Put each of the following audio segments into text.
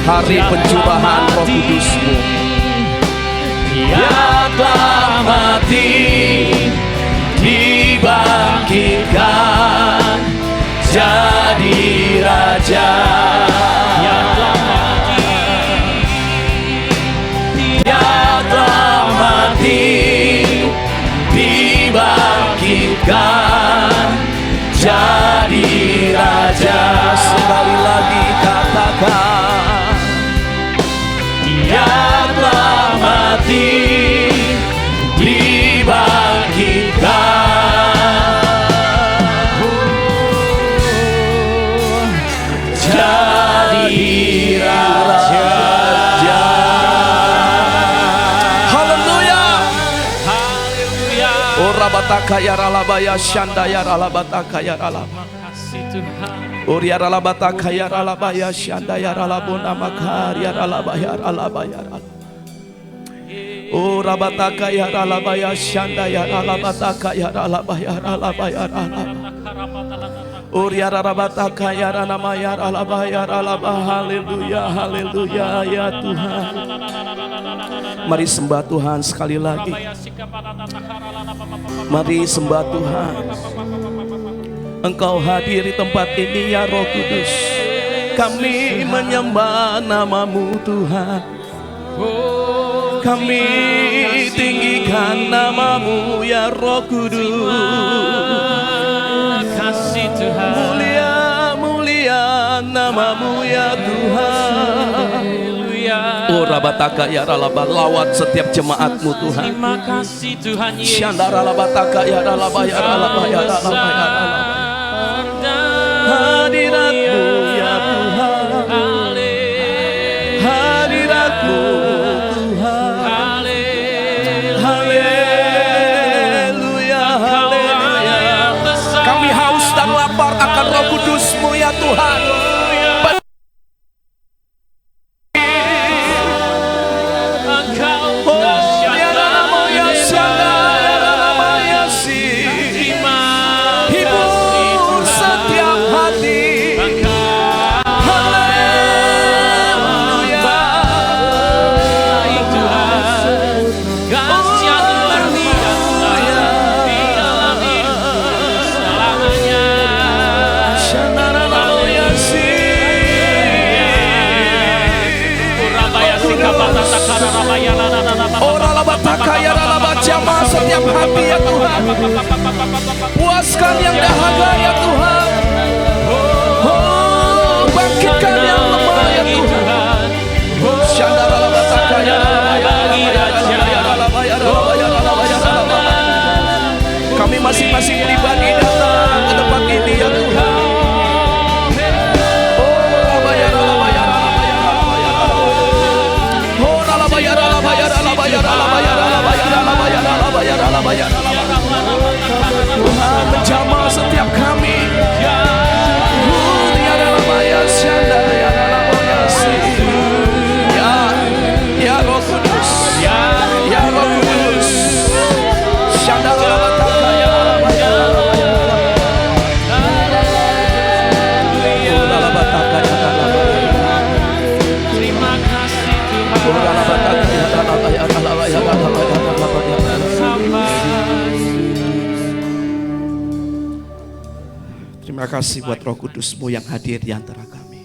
hari pencurahan Roh Kudus-Mu. Dia telah mati, dibangkitkan jadi Raja. Dia telah mati, Dia telah mati, dibangkitkan jadi Raja. Sekali lagi katakan, Dia telah mati, dibangkitkan jadi Raja. haleluya. Haleluya. Oh rabataka ya ralabaya syanda ya ralabataka ya ralaba. Makasih Tuhan. Oh ya ralabataka ya ralabaya syanda ya ralabuna makar ya ralabaya ralabaya ralaba. Oh rabataka ya ralabaya syanda ya ralabataka ya ralabaya ralabaya ralaba. Oh ya ralabataka ya ranamaya ralabaya ralaba. Haleluya, haleluya ya Tuhan. Mari sembah Tuhan sekali lagi. Mari sembah Tuhan. Engkau hadir di tempat ini ya Roh Kudus. Kami menyembah nama-Mu Tuhan. Kami tinggikan nama-Mu ya Roh Kudus. Kasih Tuhan. Mulia, mulia nama-Mu ya Tuhan. Oh rabataka ya ralaba, lawat setiap jemaat-Mu Tuhan. Terima kasih Tuhan Yesus. Syandara rabataka ya ralaba ya ralaba ya ralaba ya ralaba. Hadirat-Mu ya Tuhan. Hadirat-Mu Tuhan. Haleluya, haleluya. Kami haus dan lapar akan Roh Kudus-Mu ya Tuhan. Kaya ralaba jamah setiap hati ya Tuhan. Puaskan yang dahaga ya Tuhan. Oh, bangkitkan yang lemah ya Tuhan. Syandara ralaba takaya ralaba. Kami masing-masing pribadi datang ke tempat ini ya Tuhan. Tuhan menjamah setiap kami. Ya Roh Kudus, ya Roh Kudus. Terima kasih Tuhan. Terima kasih buat Roh Kudus-Mu yang hadir di antara kami.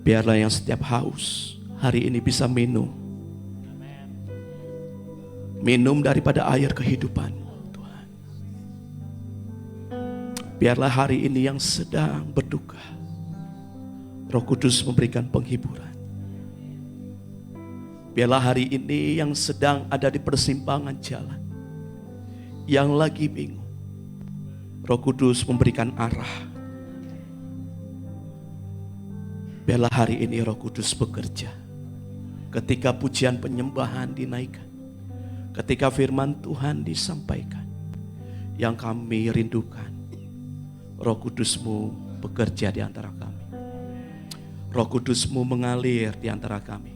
Biarlah yang setiap haus hari ini bisa minum. Minum daripada air kehidupan-Mu Tuhan. Biarlah hari ini yang sedang berduka, Roh Kudus memberikan penghiburan. Biarlah hari ini yang sedang ada di persimpangan jalan, yang lagi bingung, Roh Kudus memberikan arah. Biarlah hari ini Roh Kudus bekerja. Ketika pujian penyembahan dinaikkan, ketika firman Tuhan disampaikan, yang kami rindukan, Roh Kudus-Mu bekerja di antara kami. Roh Kudus-Mu mengalir di antara kami,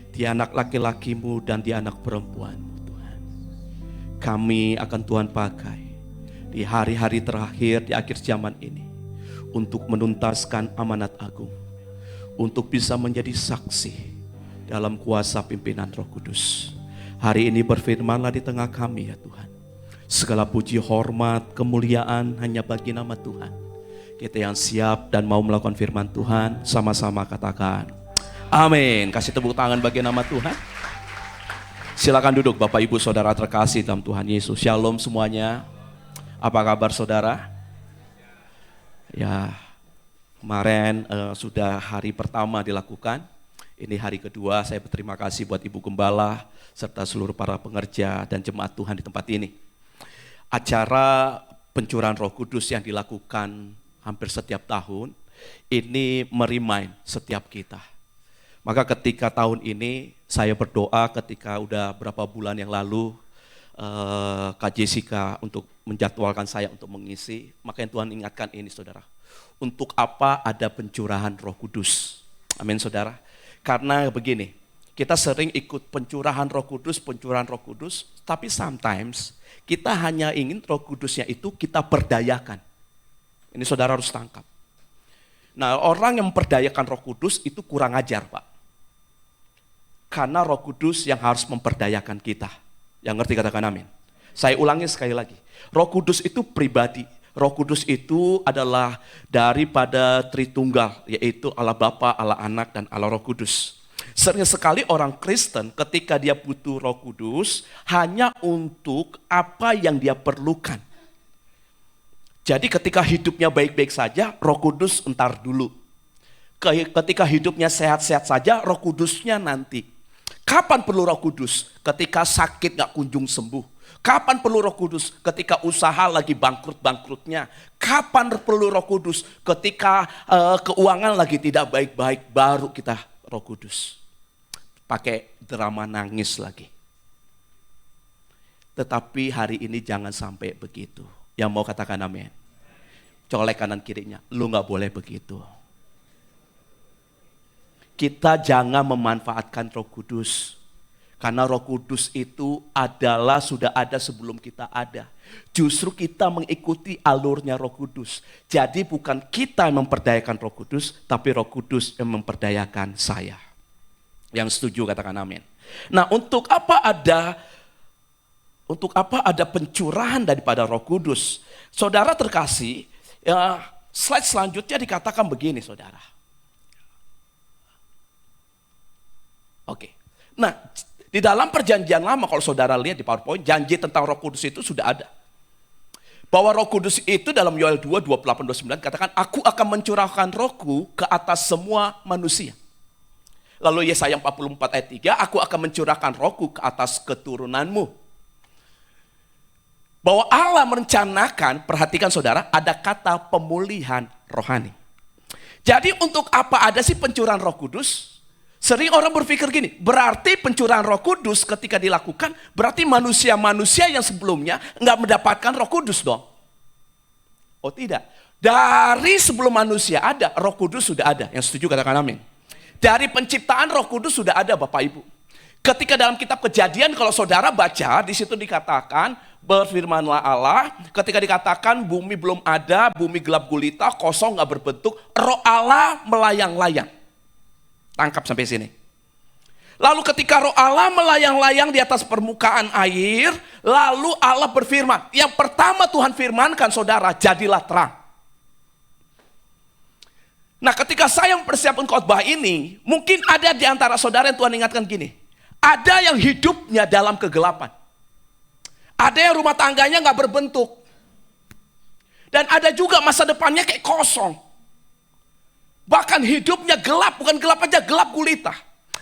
di anak laki-laki-Mu dan di anak perempuan-Mu Tuhan. Kami akan Tuhan pakai di hari-hari terakhir di akhir zaman ini untuk menuntaskan amanat agung, untuk bisa menjadi saksi dalam kuasa pimpinan Roh Kudus. Hari ini berfirmanlah di tengah kami ya Tuhan. Segala puji, hormat, kemuliaan hanya bagi nama Tuhan. Kita yang siap dan mau melakukan firman Tuhan, sama-sama katakan amin. Kasih tepuk tangan bagi nama Tuhan. Silakan duduk Bapak Ibu Saudara terkasih dalam Tuhan Yesus. Shalom semuanya. Apa kabar saudara? Ya, kemarin sudah hari pertama dilakukan. Ini hari kedua. Saya berterima kasih buat Ibu Gembala serta seluruh para pengerja dan jemaat Tuhan di tempat ini. Acara pencurahan Roh Kudus yang dilakukan hampir setiap tahun ini merimain setiap kita. Maka ketika tahun ini saya berdoa ketika udah berapa bulan yang lalu Kak Jessica untuk menjadwalkan saya untuk mengisi, makanya Tuhan ingatkan ini saudara. Untuk apa ada pencurahan Roh Kudus? Amin saudara. Karena begini, kita sering ikut pencurahan Roh Kudus, tapi sometimes kita hanya ingin Roh Kudusnya itu kita perdayakan. Ini saudara harus tangkap. Nah, orang yang memperdayakan Roh Kudus itu kurang ajar, Pak. Karena Roh Kudus yang harus memperdayakan kita. Yang ngerti katakan amin. Saya ulangi sekali lagi. Roh Kudus itu pribadi. Roh Kudus itu adalah daripada Tritunggal, yaitu Allah Bapa, Allah Anak, dan Allah Roh Kudus. Sering sekali orang Kristen ketika dia butuh Roh Kudus hanya untuk apa yang dia perlukan. Jadi ketika hidupnya baik-baik saja, Roh Kudus entar dulu. Ketika hidupnya sehat-sehat saja, Roh Kudusnya nanti. Kapan perlu Roh Kudus? Ketika sakit gak kunjung sembuh. Kapan perlu Roh Kudus? Ketika usaha lagi bangkrut-bangkrutnya. Kapan perlu Roh Kudus? Ketika keuangan lagi tidak baik-baik, baru kita Roh Kudus. Pakai drama nangis lagi. Tetapi hari ini jangan sampai begitu. Yang mau katakan amin. Colek kanan kirinya, lu gak boleh begitu. Kita jangan memanfaatkan Roh Kudus. Karena Roh Kudus itu adalah sudah ada sebelum kita ada. Justru kita mengikuti alurnya Roh Kudus. Jadi bukan kita yang memperdayakan Roh Kudus, tapi Roh Kudus yang memperdayakan saya. Yang setuju katakan amin. Nah, untuk apa ada pencurahan daripada Roh Kudus? Saudara terkasih, ya, slide selanjutnya dikatakan begini saudara. Oke. Nah, di dalam perjanjian lama kalau saudara lihat di PowerPoint, janji tentang Roh Kudus itu sudah ada. Bahwa Roh Kudus itu dalam Yoel 2, 28, 29 katakan, aku akan mencurahkan rohku ke atas semua manusia. Lalu Yesaya 44 ayat 3, aku akan mencurahkan rohku ke atas keturunanmu. Bahwa Allah merencanakan, perhatikan saudara, ada kata pemulihan rohani. Jadi untuk apa ada sih pencurahan Roh Kudus? Sering orang berpikir gini, berarti pencurahan Roh Kudus ketika dilakukan, berarti manusia-manusia yang sebelumnya nggak mendapatkan Roh Kudus dong. Oh tidak, dari sebelum manusia ada, Roh Kudus sudah ada. Yang setuju katakan amin. Dari penciptaan Roh Kudus sudah ada Bapak Ibu. Ketika dalam kitab Kejadian kalau saudara baca, di situ dikatakan, berfirmanlah Allah, ketika dikatakan bumi belum ada, bumi gelap gulita, kosong nggak berbentuk, Roh Allah melayang-layang. Tangkap sampai sini. Lalu ketika Roh Allah melayang-layang di atas permukaan air, lalu Allah berfirman. Yang pertama Tuhan firmankan saudara, jadilah terang. Nah ketika saya mempersiapkan khotbah ini, mungkin ada di antara saudara yang Tuhan ingatkan gini. Ada yang hidupnya dalam kegelapan. Ada yang rumah tangganya gak berbentuk. Dan ada juga masa depannya kayak kosong. Bahkan hidupnya gelap, bukan gelap aja, gelap gulita.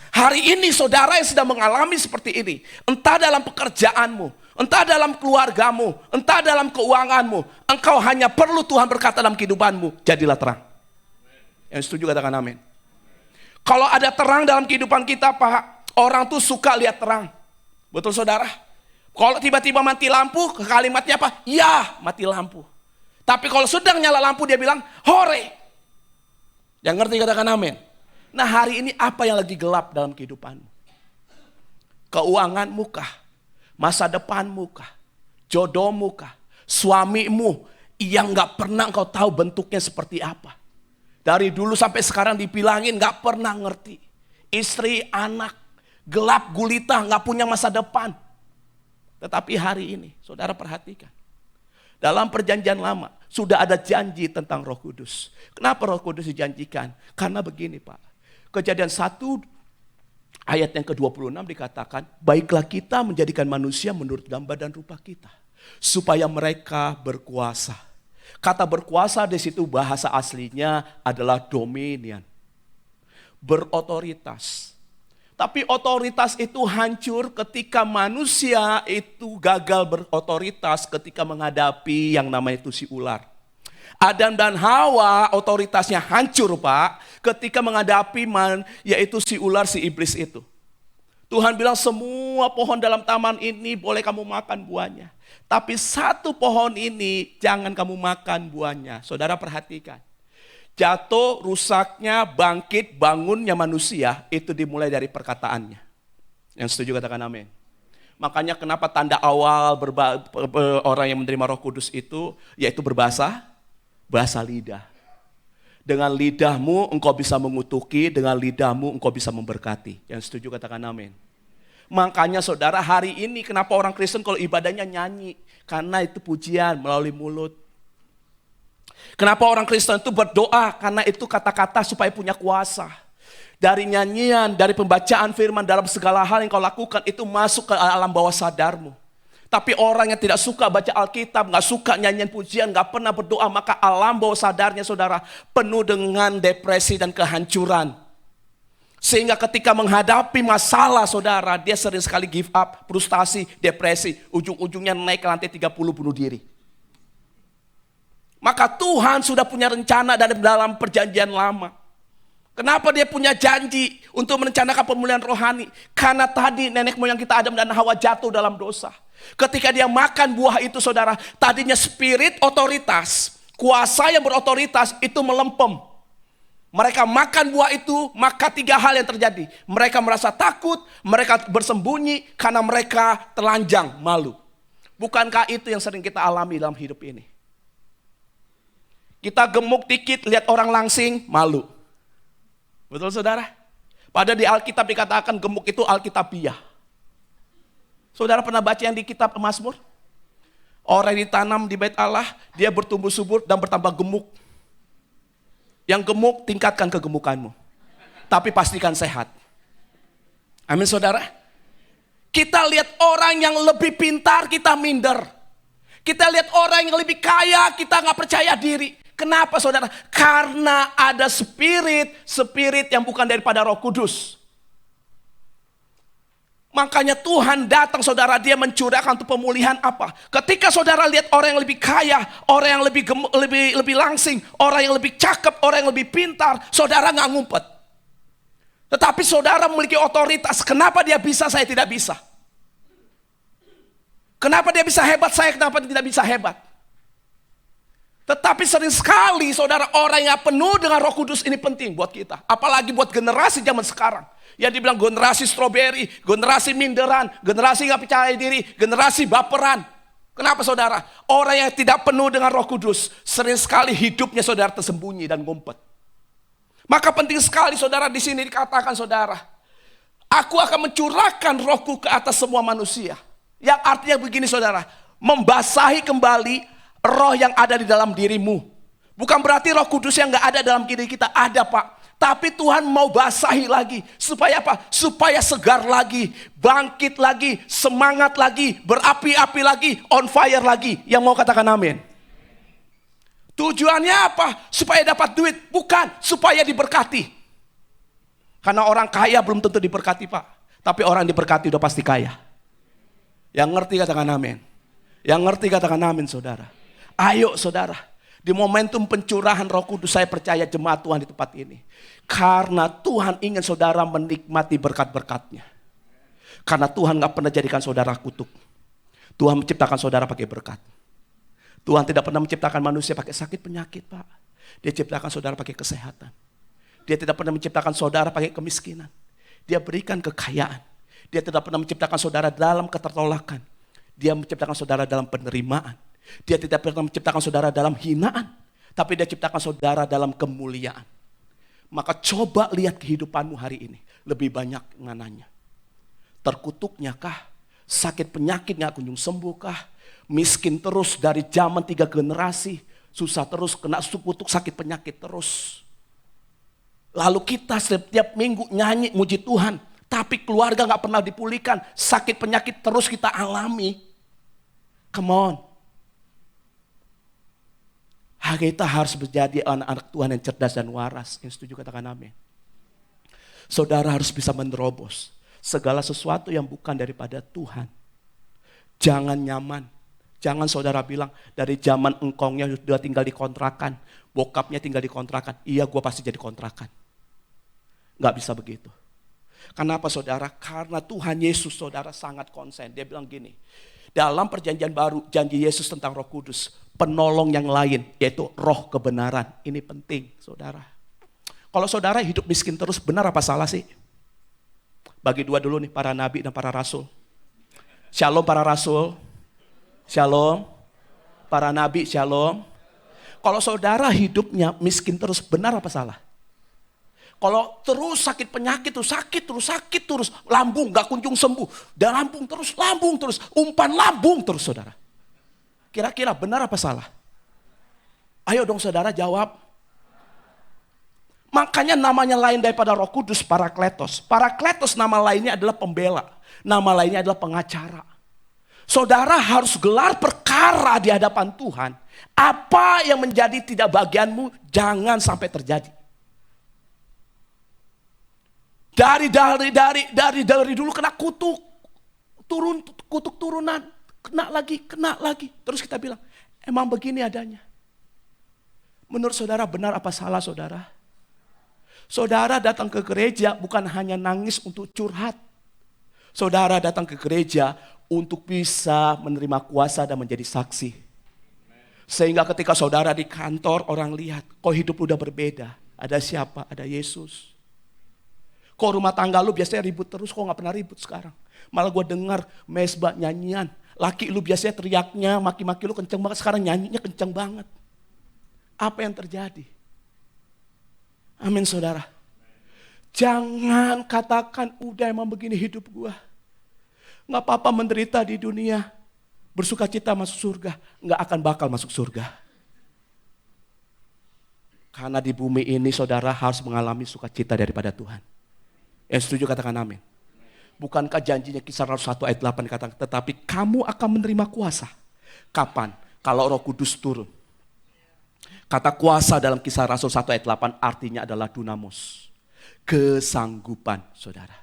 Hari ini saudara yang sedang mengalami seperti ini. Entah dalam pekerjaanmu, entah dalam keluargamu, entah dalam keuanganmu. Engkau hanya perlu Tuhan berkata dalam kehidupanmu, jadilah terang. Yang setuju katakan amin. Kalau ada terang dalam kehidupan kita Pak, orang tuh suka lihat terang. Betul saudara? Kalau tiba-tiba mati lampu, kalimatnya apa? Ya, mati lampu. Tapi kalau sedang nyala lampu dia bilang, hore. Yang ngerti katakan amin. Nah hari ini apa yang lagi gelap dalam kehidupanmu? Keuanganmu kah? Masa depanmu kah? Jodohmu kah? Suamimu yang gak pernah engkau tahu bentuknya seperti apa. Dari dulu sampai sekarang dibilangin gak pernah ngerti. Istri, anak, gelap gulita, gak punya masa depan. Tetapi hari ini, saudara perhatikan. Dalam perjanjian lama, sudah ada janji tentang Roh Kudus. Kenapa Roh Kudus dijanjikan? Karena begini Pak. Kejadian 1 ayat yang ke-26 dikatakan, baiklah kita menjadikan manusia menurut gambar dan rupa kita. Supaya mereka berkuasa. Kata berkuasa di situ bahasa aslinya adalah dominion. Berotoritas. Tapi otoritas itu hancur ketika manusia itu gagal berotoritas ketika menghadapi yang namanya itu si ular. Adam dan Hawa otoritasnya hancur Pak ketika menghadapi yaitu si ular, si iblis itu. Tuhan bilang semua pohon dalam taman ini boleh kamu makan buahnya. Tapi satu pohon ini jangan kamu makan buahnya. Saudara perhatikan. Jatuh, rusaknya, bangkit, bangunnya manusia itu dimulai dari perkataannya. Yang setuju katakan amin. Makanya kenapa tanda awal orang yang menerima Roh Kudus itu yaitu bahasa lidah. Dengan lidahmu engkau bisa mengutuki, dengan lidahmu engkau bisa memberkati. Yang setuju katakan amin. Makanya saudara hari ini kenapa orang Kristen kalau ibadahnya nyanyi? Karena itu pujian melalui mulut. Kenapa orang Kristen itu berdoa? Karena itu kata-kata supaya punya kuasa. Dari nyanyian, dari pembacaan firman dalam segala hal yang kau lakukan itu masuk ke alam bawah sadarmu. Tapi orang yang tidak suka baca Alkitab, gak suka nyanyian pujian, gak pernah berdoa, maka alam bawah sadarnya saudara penuh dengan depresi dan kehancuran. Sehingga ketika menghadapi masalah saudara, dia sering sekali give up, frustasi, depresi. Ujung-ujungnya naik ke lantai 30 bunuh diri. Maka Tuhan sudah punya rencana dalam perjanjian lama. Kenapa dia punya janji untuk merencanakan pemulihan rohani? Karena tadi nenek moyang kita Adam dan Hawa jatuh dalam dosa. Ketika dia makan buah itu saudara, tadinya spirit otoritas, kuasa yang berotoritas itu melempem. Mereka makan buah itu, maka 3 hal yang terjadi. Mereka merasa takut, mereka bersembunyi karena mereka telanjang, malu. Bukankah itu yang sering kita alami dalam hidup ini? Kita gemuk dikit, lihat orang langsing, malu. Betul saudara? Padahal di Alkitab dikatakan gemuk itu Alkitabiah. Saudara pernah baca yang di kitab Mazmur? Orang yang ditanam di bait Allah, dia bertumbuh subur dan bertambah gemuk. Yang gemuk, tingkatkan kegemukanmu. Tapi pastikan sehat. Amin saudara? Kita lihat orang yang lebih pintar, kita minder. Kita lihat orang yang lebih kaya, kita gak percaya diri. Kenapa saudara? Karena ada spirit yang bukan daripada Roh Kudus. Makanya Tuhan datang saudara, dia mencurahkan untuk pemulihan apa? Ketika saudara lihat orang yang lebih kaya, orang yang lebih langsing, orang yang lebih cakep, orang yang lebih pintar, saudara gak ngumpet. Tetapi saudara memiliki otoritas, kenapa dia bisa, saya tidak bisa? Kenapa dia bisa hebat, saya kenapa tidak bisa hebat? Tetapi sering sekali saudara orang yang penuh dengan Roh Kudus ini penting buat kita. Apalagi buat generasi zaman sekarang. Yang dibilang generasi stroberi, generasi minderan, generasi gak percaya diri, generasi baperan. Kenapa saudara? Orang yang tidak penuh dengan Roh Kudus sering sekali hidupnya saudara tersembunyi dan ngumpet. Maka penting sekali saudara di sini dikatakan saudara, aku akan mencurahkan rohku ke atas semua manusia. Yang artinya begini saudara, membasahi kembali roh yang ada di dalam dirimu. Bukan berarti Roh Kudus yang gak ada dalam diri kita, ada Pak. Tapi Tuhan mau basahi lagi. Supaya apa? Supaya segar lagi, bangkit lagi, semangat lagi, berapi-api lagi, on fire lagi. Yang mau katakan amin. Tujuannya apa? Supaya dapat duit? Bukan, supaya diberkati. Karena orang kaya belum tentu diberkati Pak. Tapi orang diberkati udah pasti kaya. Yang ngerti katakan amin. Yang ngerti katakan amin saudara. Ayo saudara, di momentum pencurahan Roh Kudus saya percaya jemaat Tuhan di tempat ini. Karena Tuhan ingin saudara menikmati berkat-berkatnya. Karena Tuhan gak pernah jadikan saudara kutuk. Tuhan menciptakan saudara pakai berkat. Tuhan tidak pernah menciptakan manusia pakai sakit penyakit Pak. Dia ciptakan saudara pakai kesehatan. Dia tidak pernah menciptakan saudara pakai kemiskinan. Dia berikan kekayaan. Dia tidak pernah menciptakan saudara dalam ketertolakan. Dia menciptakan saudara dalam penerimaan. Dia tidak pernah menciptakan saudara dalam hinaan, tapi dia ciptakan saudara dalam kemuliaan. Maka coba lihat kehidupanmu hari ini. Lebih banyak mananya? Terkutuknya kah? Sakit penyakit gak kunjung sembuh kah? Miskin terus dari zaman 3 generasi. Susah terus, kena kutuk sakit penyakit terus. Lalu kita setiap minggu nyanyi muji Tuhan. Tapi keluarga gak pernah dipulihkan. Sakit penyakit terus kita alami. Come on. Kita harus menjadi anak-anak Tuhan yang cerdas dan waras. Yang setuju katakan amin. Saudara harus bisa menerobos segala sesuatu yang bukan daripada Tuhan. Jangan nyaman. Jangan saudara bilang dari zaman engkongnya sudah tinggal di kontrakan. Bokapnya tinggal di kontrakan. Iya, gue pasti jadi kontrakan. Gak bisa begitu. Kenapa saudara? Karena Tuhan Yesus saudara sangat konsen. Dia bilang gini. Dalam perjanjian baru, janji Yesus tentang Roh Kudus, penolong yang lain, yaitu roh kebenaran. Ini penting, saudara. Kalau saudara hidup miskin terus, benar apa salah sih? Bagi dua dulu nih, para nabi dan para rasul. Shalom para rasul. Shalom. Para nabi, shalom. Kalau saudara hidupnya miskin terus, benar apa salah? Kalau terus sakit penyakit, terus sakit terus, lambung gak kunjung sembuh, dan lambung terus, umpan lambung terus saudara. Kira-kira benar apa salah? Ayo dong saudara jawab. Makanya namanya lain daripada Roh Kudus, Parakletos. Parakletos nama lainnya adalah pembela, nama lainnya adalah pengacara. Saudara harus gelar perkara di hadapan Tuhan. Apa yang menjadi tidak bagianmu, jangan sampai terjadi. Dari dulu kena kutuk turunan, kena lagi. Terus kita bilang, emang begini adanya. Menurut saudara benar apa salah saudara? Saudara datang ke gereja bukan hanya nangis untuk curhat. Saudara datang ke gereja untuk bisa menerima kuasa dan menjadi saksi. Sehingga ketika saudara di kantor orang lihat, kok hidup udah berbeda. Ada siapa? Ada Yesus. Kok rumah tangga lu biasanya ribut terus, kok gak pernah ribut sekarang. Malah gue dengar mesbah nyanyian. Laki lu biasanya teriaknya, maki-maki lu kenceng banget, sekarang nyanyinya kenceng banget. Apa yang terjadi? Amin saudara. Jangan katakan udah emang begini hidup gue. Gak apa-apa menderita di dunia. Bersuka cita masuk surga. Gak akan bakal masuk surga. Karena di bumi ini saudara harus mengalami sukacita daripada Tuhan. Yang setuju katakan amin. Bukankah janjinya Kisah Rasul 1 ayat 8 katakan, tetapi kamu akan menerima kuasa. Kapan? Kalau Roh Kudus turun. Kata kuasa dalam Kisah Rasul 1 ayat 8 artinya adalah dunamos. Kesanggupan saudara.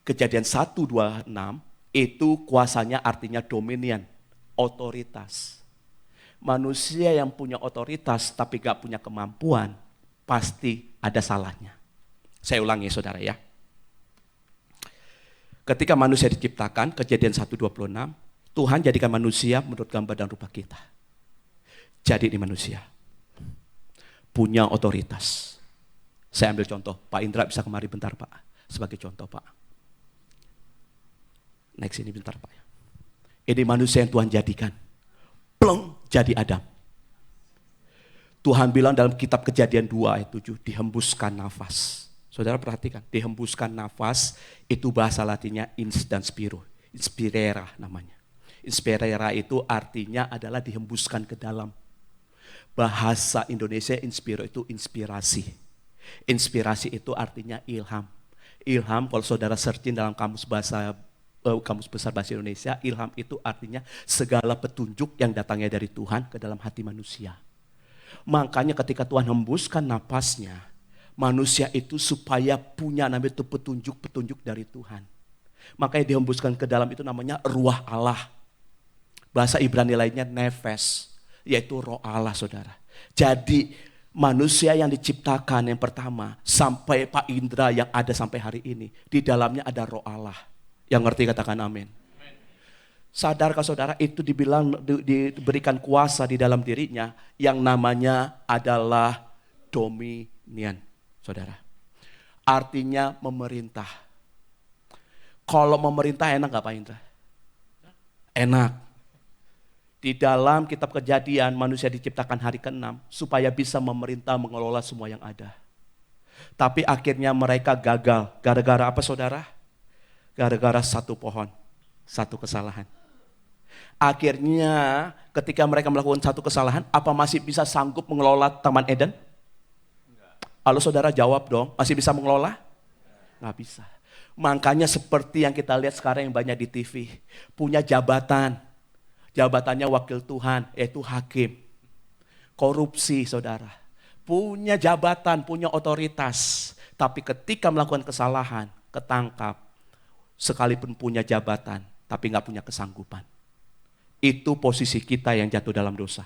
Kejadian 1:26 itu kuasanya artinya dominion, otoritas. Manusia yang punya otoritas tapi gak punya kemampuan, pasti ada salahnya. Saya ulangi saudara ya. Ketika manusia diciptakan, kejadian 1:26, Tuhan jadikan manusia menurut gambar dan rupa kita. Jadi ini manusia. Punya otoritas. Saya ambil contoh, Pak Indra bisa kemari bentar Pak. Sebagai contoh Pak. Next ini bentar Pak. Ini manusia yang Tuhan jadikan. Pleng, jadi Adam. Tuhan bilang dalam kitab Kejadian 2 ayat 7, dihembuskan nafas. Saudara perhatikan, dihembuskan nafas itu bahasa Latinnya ins dan spiro. Inspirera namanya. Inspirera itu artinya adalah dihembuskan ke dalam. Bahasa Indonesia inspiro itu inspirasi. Inspirasi itu artinya ilham. Ilham kalau saudara searching dalam kamus besar bahasa Indonesia, ilham itu artinya segala petunjuk yang datangnya dari Tuhan ke dalam hati manusia. Makanya ketika Tuhan hembuskan napasnya, manusia itu supaya punya namanya itu petunjuk-petunjuk dari Tuhan. Makanya dihembuskan ke dalam itu namanya ruah Allah. Bahasa Ibrani lainnya nefes, yaitu roh Allah saudara. Jadi manusia yang diciptakan yang pertama sampai Pak Indra yang ada sampai hari ini, di dalamnya ada roh Allah. Yang ngerti katakan amin. Sadarkah saudara itu dibilang diberikan kuasa di dalam dirinya yang namanya adalah dominion. Saudara, artinya memerintah. Kalau memerintah enak gak Pak Indra? Enak. Di dalam kitab Kejadian, manusia diciptakan hari ke-6 supaya bisa memerintah, mengelola semua yang ada. Tapi akhirnya mereka gagal. Gara-gara apa saudara? Gara-gara satu pohon, satu kesalahan. Akhirnya ketika mereka melakukan satu kesalahan, apa masih bisa sanggup mengelola Taman Eden? Halo saudara, jawab dong, masih bisa mengelola? Nggak bisa. Makanya seperti yang kita lihat sekarang yang banyak di TV, punya jabatan. Jabatannya wakil Tuhan, yaitu hakim. Korupsi saudara. Punya jabatan, punya otoritas. Tapi ketika melakukan kesalahan, ketangkap. Sekalipun punya jabatan, tapi nggak punya kesanggupan. Itu posisi kita yang jatuh dalam dosa.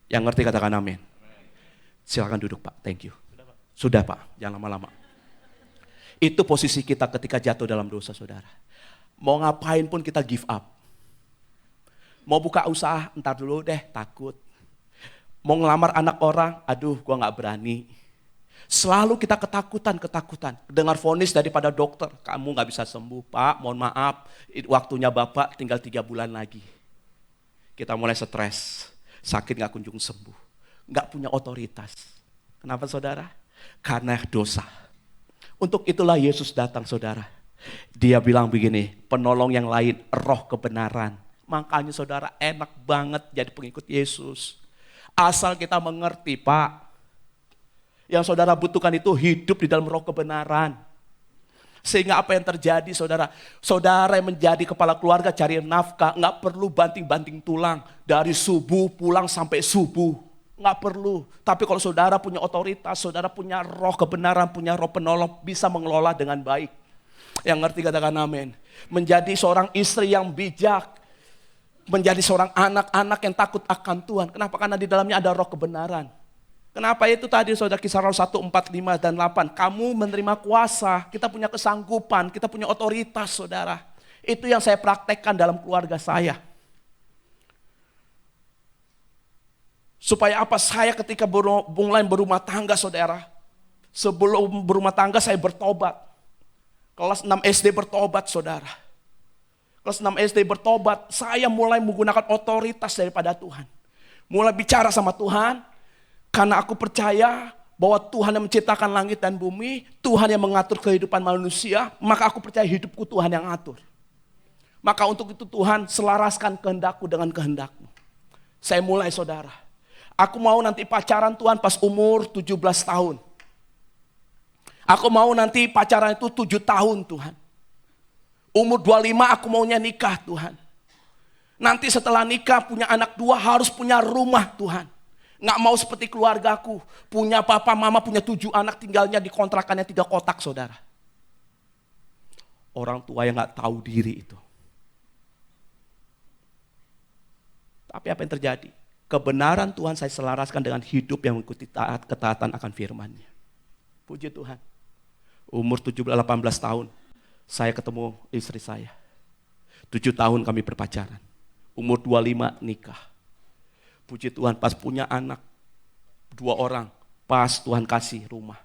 Yang ngerti katakan amin. Silakan duduk Pak, thank you. Sudah Pak, jangan lama-lama. Itu posisi kita ketika jatuh dalam dosa saudara. Mau ngapain pun kita give up. Mau buka usaha, entar dulu deh, takut. Mau ngelamar anak orang, aduh gua gak berani. Selalu kita ketakutan. Dengar vonis daripada dokter, kamu gak bisa sembuh Pak, mohon maaf. Waktunya Bapak tinggal 3 bulan lagi. Kita mulai stres, sakit gak kunjung sembuh. Gak punya otoritas. Kenapa saudara? Karena dosa. Untuk itulah Yesus datang saudara. Dia bilang begini, penolong yang lain, roh kebenaran. Makanya saudara enak banget jadi pengikut Yesus. Asal kita mengerti Pak. Yang saudara butuhkan itu hidup di dalam roh kebenaran. Sehingga apa yang terjadi saudara? Saudara yang menjadi kepala keluarga cari nafkah. Nggak perlu banting-banting tulang. Dari subuh pulang sampai subuh. Nggak perlu. Tapi kalau saudara punya otoritas, saudara punya roh kebenaran, punya roh penolong, bisa mengelola dengan baik. Yang ngerti katakan amin. Menjadi seorang istri yang bijak. Menjadi seorang anak-anak yang takut akan Tuhan. Kenapa? Karena di dalamnya ada roh kebenaran. Kenapa itu tadi saudara Kisah Rasul 1, 4, 5, dan 8. Kamu menerima kuasa, kita punya kesanggupan, kita punya otoritas saudara. Itu yang saya praktekkan dalam keluarga saya. Supaya apa? Saya ketika mulai berumah tangga saudara. Sebelum berumah tangga saya bertobat. Kelas 6 SD bertobat saudara. Kelas 6 SD bertobat, saya mulai menggunakan otoritas daripada Tuhan. Mulai bicara sama Tuhan. Karena aku percaya bahwa Tuhan yang menciptakan langit dan bumi, Tuhan yang mengatur kehidupan manusia, maka aku percaya hidupku Tuhan yang atur. Maka untuk itu Tuhan selaraskan kehendakku dengan kehendakmu. Saya mulai saudara. Aku mau nanti pacaran Tuhan pas umur 17 tahun. Aku mau nanti pacaran itu 7 tahun Tuhan. Umur 25 aku maunya nikah Tuhan. Nanti setelah nikah punya anak 2 harus punya rumah Tuhan. Nggak mau seperti keluargaku. Punya papa mama punya 7 anak tinggalnya di kontrakannya 3 kotak saudara. Orang tua yang nggak tahu diri itu. Tapi apa yang terjadi? Kebenaran Tuhan saya selaraskan dengan hidup yang mengikuti ketaatan akan firman-Nya. Puji Tuhan. Umur 17-18 tahun. Saya ketemu istri saya. 7 tahun kami berpacaran. Umur 25 nikah. Puji Tuhan pas punya anak 2 orang. Pas Tuhan kasih rumah.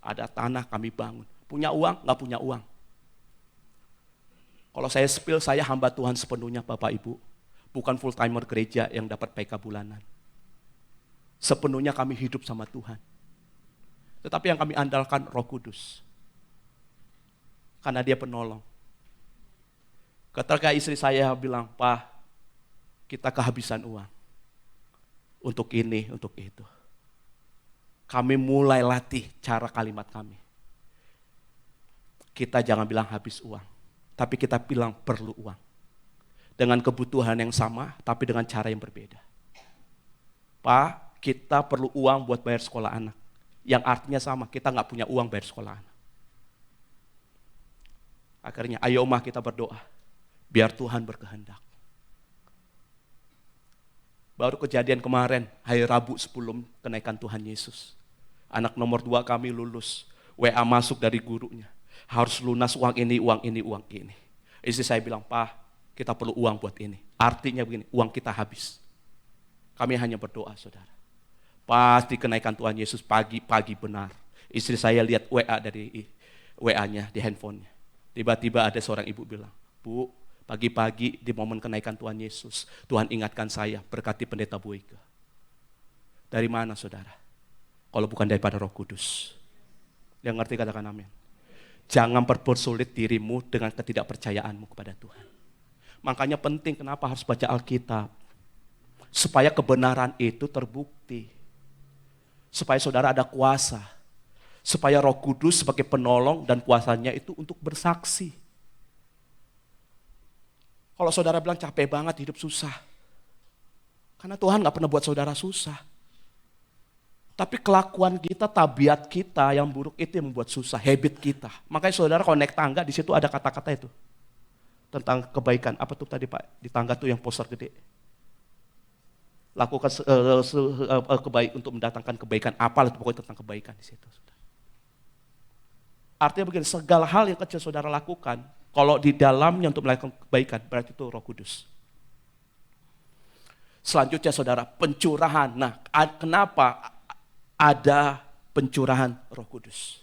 Ada tanah kami bangun. Punya uang? Nggak punya uang. Kalau saya spill, saya hamba Tuhan sepenuhnya Bapak Ibu. Bukan full timer gereja yang dapat PK bulanan. Sepenuhnya kami hidup sama Tuhan. Tetapi yang kami andalkan Roh Kudus. Karena Dia penolong. Ketika istri saya bilang, Pak, kita kehabisan uang. Untuk ini, untuk itu. Kami mulai latih cara kalimat kami. Kita jangan bilang habis uang. Tapi kita bilang perlu uang. Dengan kebutuhan yang sama, tapi dengan cara yang berbeda. Pak, kita perlu uang buat bayar sekolah anak. Yang artinya sama, kita nggak punya uang bayar sekolah anak. Akhirnya, ayo mah kita berdoa. Biar Tuhan berkehendak. Baru kejadian kemarin, hari Rabu sebelum kenaikan Tuhan Yesus. Anak nomor 2 kami lulus. WA masuk dari gurunya. Harus lunas uang ini, uang ini, uang ini. Istri saya bilang, Pak, kita perlu uang buat ini. Artinya begini, uang kita habis. Kami hanya berdoa, saudara. Pasti kenaikan Tuhan Yesus pagi benar. Istri saya lihat WA dari WA-nya di handphonenya. Tiba-tiba ada seorang ibu bilang, Bu, Pagi-pagi di momen kenaikan Tuhan Yesus, Tuhan ingatkan saya, berkati pendeta Boyke. Dari mana saudara? Kalau bukan daripada Roh Kudus. Yang ngerti katakan amin. Jangan persulit dirimu dengan ketidakpercayaanmu kepada Tuhan. Makanya penting kenapa harus baca Alkitab. Supaya kebenaran itu terbukti. Supaya saudara ada kuasa. Supaya Roh Kudus sebagai penolong dan kuasanya itu untuk bersaksi. Kalau saudara bilang capek banget hidup susah. Karena Tuhan gak pernah buat saudara susah. Tapi kelakuan kita, tabiat kita yang buruk itu yang membuat susah, habit kita. Makanya saudara kalau naik tangga, di situ ada kata-kata itu. Tentang kebaikan. Apa tuh tadi Pak? Di tangga tuh yang poster gede. Lakukan kebaikan untuk mendatangkan kebaikan. Apalah itu pokoknya tentang kebaikan di situ. Artinya begini, segala hal yang kecil saudara lakukan, kalau di dalamnya untuk melakukan kebaikan, berarti itu Roh Kudus. Selanjutnya saudara, pencurahan. Nah, kenapa ada pencurahan Roh Kudus?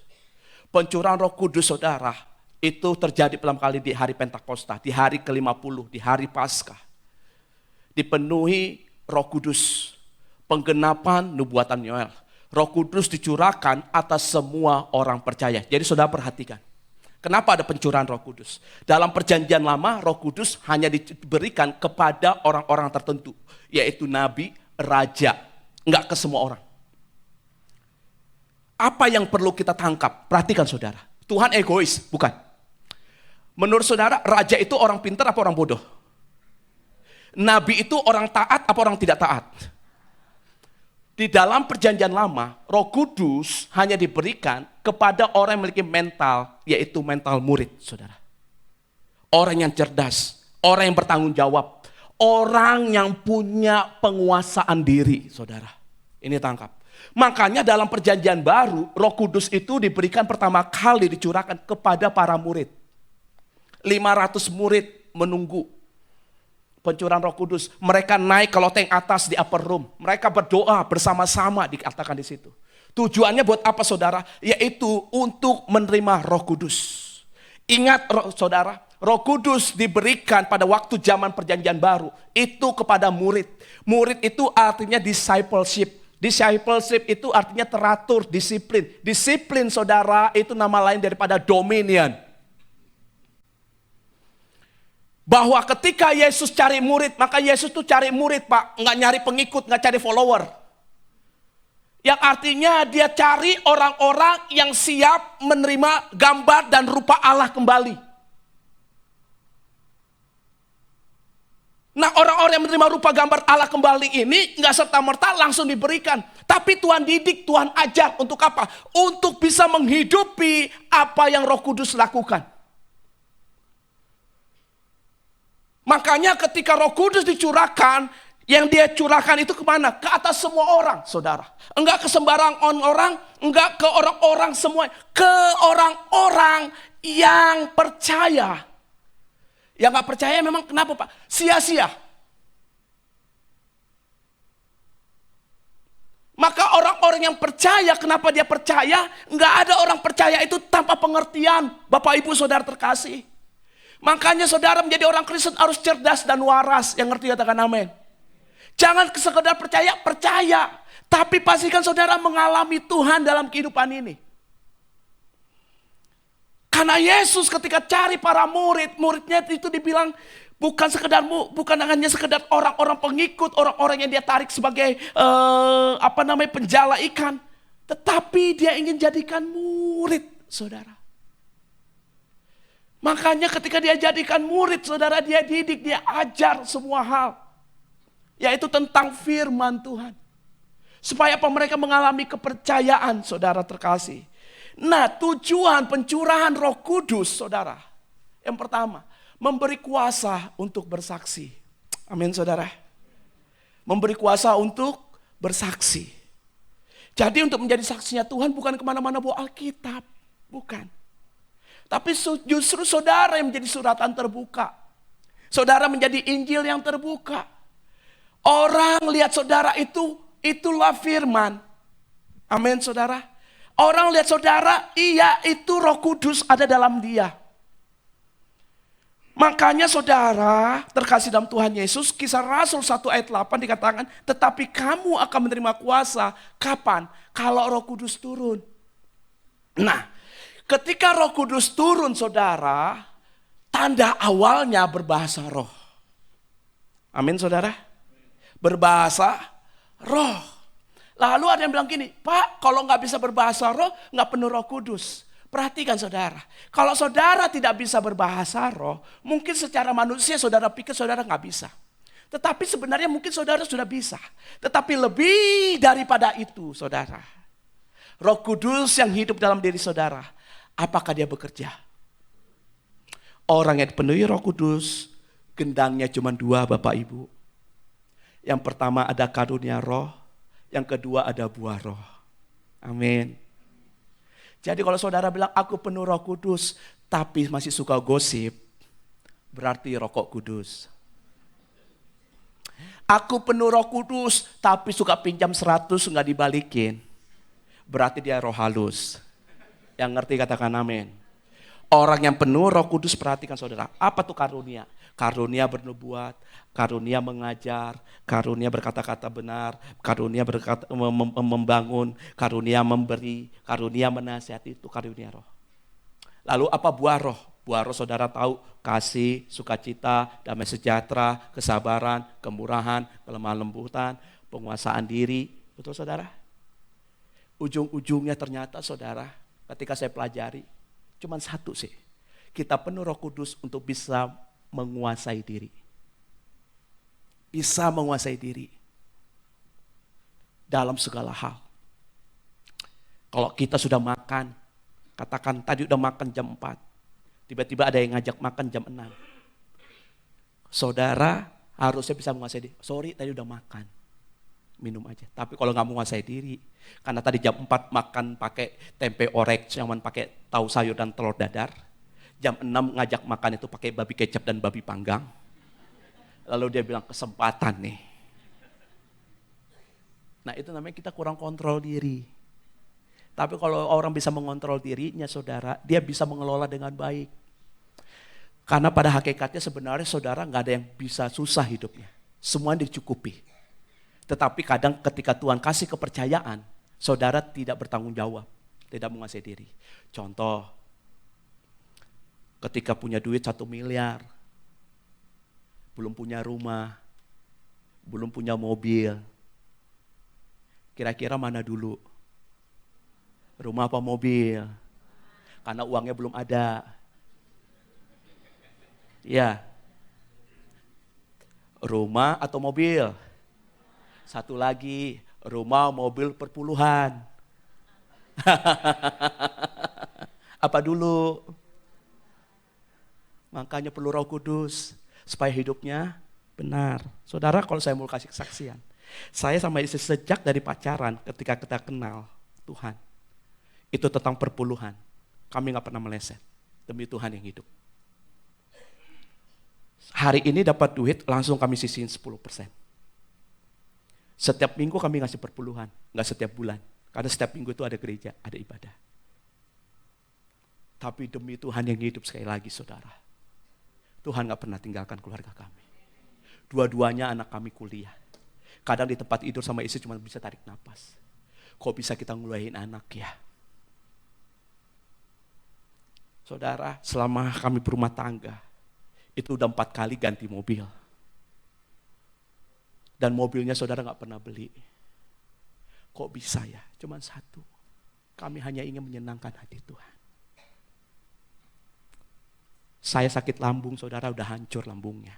Pencurahan Roh Kudus saudara, itu terjadi pertama kali di hari Pentakosta, di hari ke-50, di hari Paskah. Dipenuhi Roh Kudus, penggenapan nubuatan Yoel. Roh Kudus dicurahkan atas semua orang percaya. Jadi saudara perhatikan. Kenapa ada pencurahan Roh Kudus? Dalam perjanjian lama, Roh Kudus hanya diberikan kepada orang-orang tertentu. Yaitu nabi, raja. Enggak ke semua orang. Apa yang perlu kita tangkap? Perhatikan saudara. Tuhan egois, bukan. Menurut saudara, raja itu orang pintar apa orang bodoh? Nabi itu orang taat apa orang tidak taat? Di dalam perjanjian lama, Roh Kudus hanya diberikan kepada orang yang memiliki mental, yaitu mental murid, saudara. Orang yang cerdas, orang yang bertanggung jawab, orang yang punya penguasaan diri, saudara. Ini tangkap. Makanya dalam perjanjian baru, Roh Kudus itu diberikan pertama kali dicurahkan kepada para murid. 500 murid menunggu pencurahan Roh Kudus. Mereka naik ke loteng atas di upper room. Mereka berdoa bersama-sama, dikatakan di situ. Tujuannya buat apa saudara? Yaitu untuk menerima Roh Kudus. Ingat saudara, Roh Kudus diberikan pada waktu zaman perjanjian baru. Itu kepada murid. Murid itu artinya discipleship. Discipleship itu artinya teratur, disiplin. Disiplin saudara itu nama lain daripada dominion. Bahwa ketika Yesus cari murid, maka Yesus tuh cari murid Pak. Nggak nyari pengikut, nggak cari follower. Yang artinya dia cari orang-orang yang siap menerima gambar dan rupa Allah kembali. Nah orang-orang yang menerima rupa gambar Allah kembali ini nggak serta-merta langsung diberikan. Tapi Tuhan didik, Tuhan ajar untuk apa? Untuk bisa menghidupi apa yang Roh Kudus lakukan. Makanya ketika Roh Kudus dicurahkan, yang dia curahkan itu kemana? Ke atas semua orang, saudara. Enggak ke sembarang orang, enggak ke orang-orang semua. Ke orang-orang yang percaya. Yang gak percaya memang kenapa Pak? Sia-sia. Maka orang-orang yang percaya, kenapa dia percaya? Enggak ada orang percaya itu tanpa pengertian. Bapak Ibu Saudara terkasih. Makanya saudara menjadi orang Kristen harus cerdas dan waras. Yang ngerti katakan amin. Jangan sekedar percaya, percaya. Tapi pastikan saudara mengalami Tuhan dalam kehidupan ini. Karena Yesus ketika cari para murid, muridnya itu dibilang bukan hanya sekedar orang-orang pengikut, orang-orang yang dia tarik sebagai penjala ikan. Tetapi dia ingin jadikan murid, saudara. Makanya ketika dia jadikan murid, saudara, dia didik, dia ajar semua hal. Yaitu tentang firman Tuhan. Supaya apa? Mereka mengalami kepercayaan, saudara terkasih. Nah, tujuan pencurahan Roh Kudus, saudara. Yang pertama, memberi kuasa untuk bersaksi. Amin, saudara. Memberi kuasa untuk bersaksi. Jadi untuk menjadi saksinya Tuhan bukan kemana-mana bawa Alkitab. Bukan. Tapi justru saudara yang menjadi suratan terbuka. Saudara menjadi Injil yang terbuka. Orang lihat saudara itulah firman. Amin, saudara. Orang lihat saudara, iya itu Roh Kudus ada dalam dia. Makanya saudara terkasih dalam Tuhan Yesus, Kisah Rasul 1 ayat 8 dikatakan, tetapi kamu akan menerima kuasa. Kapan? Kalau Roh Kudus turun. Nah, ketika Roh Kudus turun saudara, tanda awalnya berbahasa roh. Amin saudara. Berbahasa roh. Lalu ada yang bilang gini, Pak kalau nggak bisa berbahasa roh, nggak penuh Roh Kudus. Perhatikan saudara, kalau saudara tidak bisa berbahasa roh, mungkin secara manusia saudara pikir saudara nggak bisa. Tetapi sebenarnya mungkin saudara sudah bisa. Tetapi lebih daripada itu saudara, Roh Kudus yang hidup dalam diri saudara, apakah dia bekerja? Orang yang dipenuhi Roh Kudus, gendangnya cuma dua Bapak Ibu. Yang pertama ada karunia roh, yang kedua ada buah roh. Amin. Jadi kalau saudara bilang aku penuh Roh Kudus tapi masih suka gosip, berarti rokok kudus. Aku penuh Roh Kudus tapi suka pinjam 100 nggak dibalikin, berarti dia roh halus. Yang ngerti katakan amin. Orang yang penuh Roh Kudus, perhatikan saudara, apa tuh karunia? Karunia bernubuat, karunia mengajar, karunia berkata-kata benar, karunia membangun, karunia memberi, karunia menasihati, itu karunia roh. Lalu apa buah roh? Buah roh saudara tahu, kasih, sukacita, damai sejahtera, kesabaran, kemurahan, kelemah lembutan, penguasaan diri. Betul saudara? Ujung-ujungnya ternyata saudara, ketika saya pelajari, cuma satu sih. Kita penuh Roh Kudus untuk bisa menguasai diri. Bisa menguasai diri. Dalam segala hal. Kalau kita sudah makan, katakan tadi udah makan jam 4. Tiba-tiba ada yang ngajak makan jam 6. Saudara harusnya bisa menguasai diri. Sorry tadi udah makan. Minum aja. Tapi kalau nggak menguasai diri, karena tadi jam 4 makan pakai tempe orek, cuman pakai tahu sayur dan telur dadar. Jam 6 ngajak makan itu pakai babi kecap dan babi panggang. Lalu dia bilang kesempatan nih. Nah itu namanya kita kurang kontrol diri. Tapi kalau orang bisa mengontrol dirinya saudara, dia bisa mengelola dengan baik. Karena pada hakikatnya sebenarnya saudara nggak ada yang bisa susah hidupnya. Semua dicukupi. Tetapi kadang ketika Tuhan kasih kepercayaan, saudara tidak bertanggung jawab, tidak menguasai diri. Contoh, ketika punya duit 1 miliar, belum punya rumah, belum punya mobil, kira-kira mana dulu? Rumah apa mobil? Karena uangnya belum ada. Ya, rumah atau mobil? Satu lagi, rumah, mobil perpuluhan. Apa dulu? Makanya perlu Roh Kudus supaya hidupnya benar. Saudara, kalau saya mau kasih kesaksian, saya sama istri sejak dari pacaran ketika kita kenal Tuhan, itu tentang perpuluhan. Kami nggak pernah meleset demi Tuhan yang hidup. Hari ini dapat duit langsung kami sisihin 10%. Setiap minggu kami ngasih perpuluhan, nggak setiap bulan. Karena setiap minggu itu ada gereja, ada ibadah. Tapi demi Tuhan yang hidup sekali lagi saudara, Tuhan gak pernah tinggalkan keluarga kami. Dua-duanya anak kami kuliah. Kadang di tempat tidur sama istri cuma bisa tarik napas. Kok bisa kita ngeluarin anak ya? Saudara, selama kami berumah tangga, itu udah 4 kali ganti mobil. Dan mobilnya saudara gak pernah beli. Kok bisa ya? Cuman satu. Kami hanya ingin menyenangkan hati Tuhan. Saya sakit lambung, saudara udah hancur lambungnya.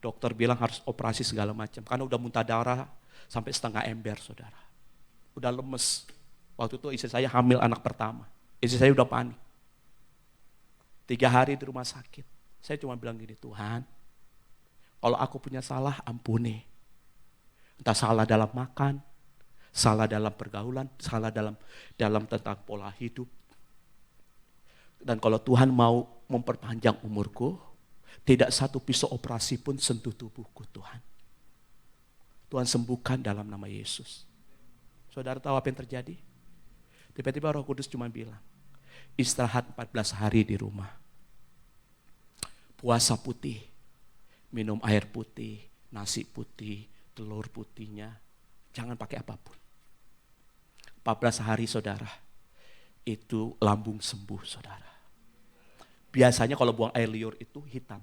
Dokter bilang harus operasi segala macam. Karena udah muntah darah sampai setengah ember, saudara. Udah lemes. Waktu itu istri saya hamil anak pertama. Istri saya udah panik. 3 hari di rumah sakit. Saya cuma bilang gini, Tuhan, kalau aku punya salah, ampuni. Entah salah dalam makan, salah dalam pergaulan, salah dalam tentang pola hidup. Dan kalau Tuhan mau memperpanjang umurku, tidak satu pisau operasi pun sentuh tubuhku Tuhan. Tuhan sembuhkan dalam nama Yesus. Saudara tahu apa yang terjadi? Tiba-tiba Roh Kudus cuma bilang, Istirahat 14 hari di rumah. Puasa putih, minum air putih, nasi putih, telur putihnya. Jangan pakai apapun. 14 hari saudara, itu lambung sembuh saudara. Biasanya kalau buang air liur itu hitam.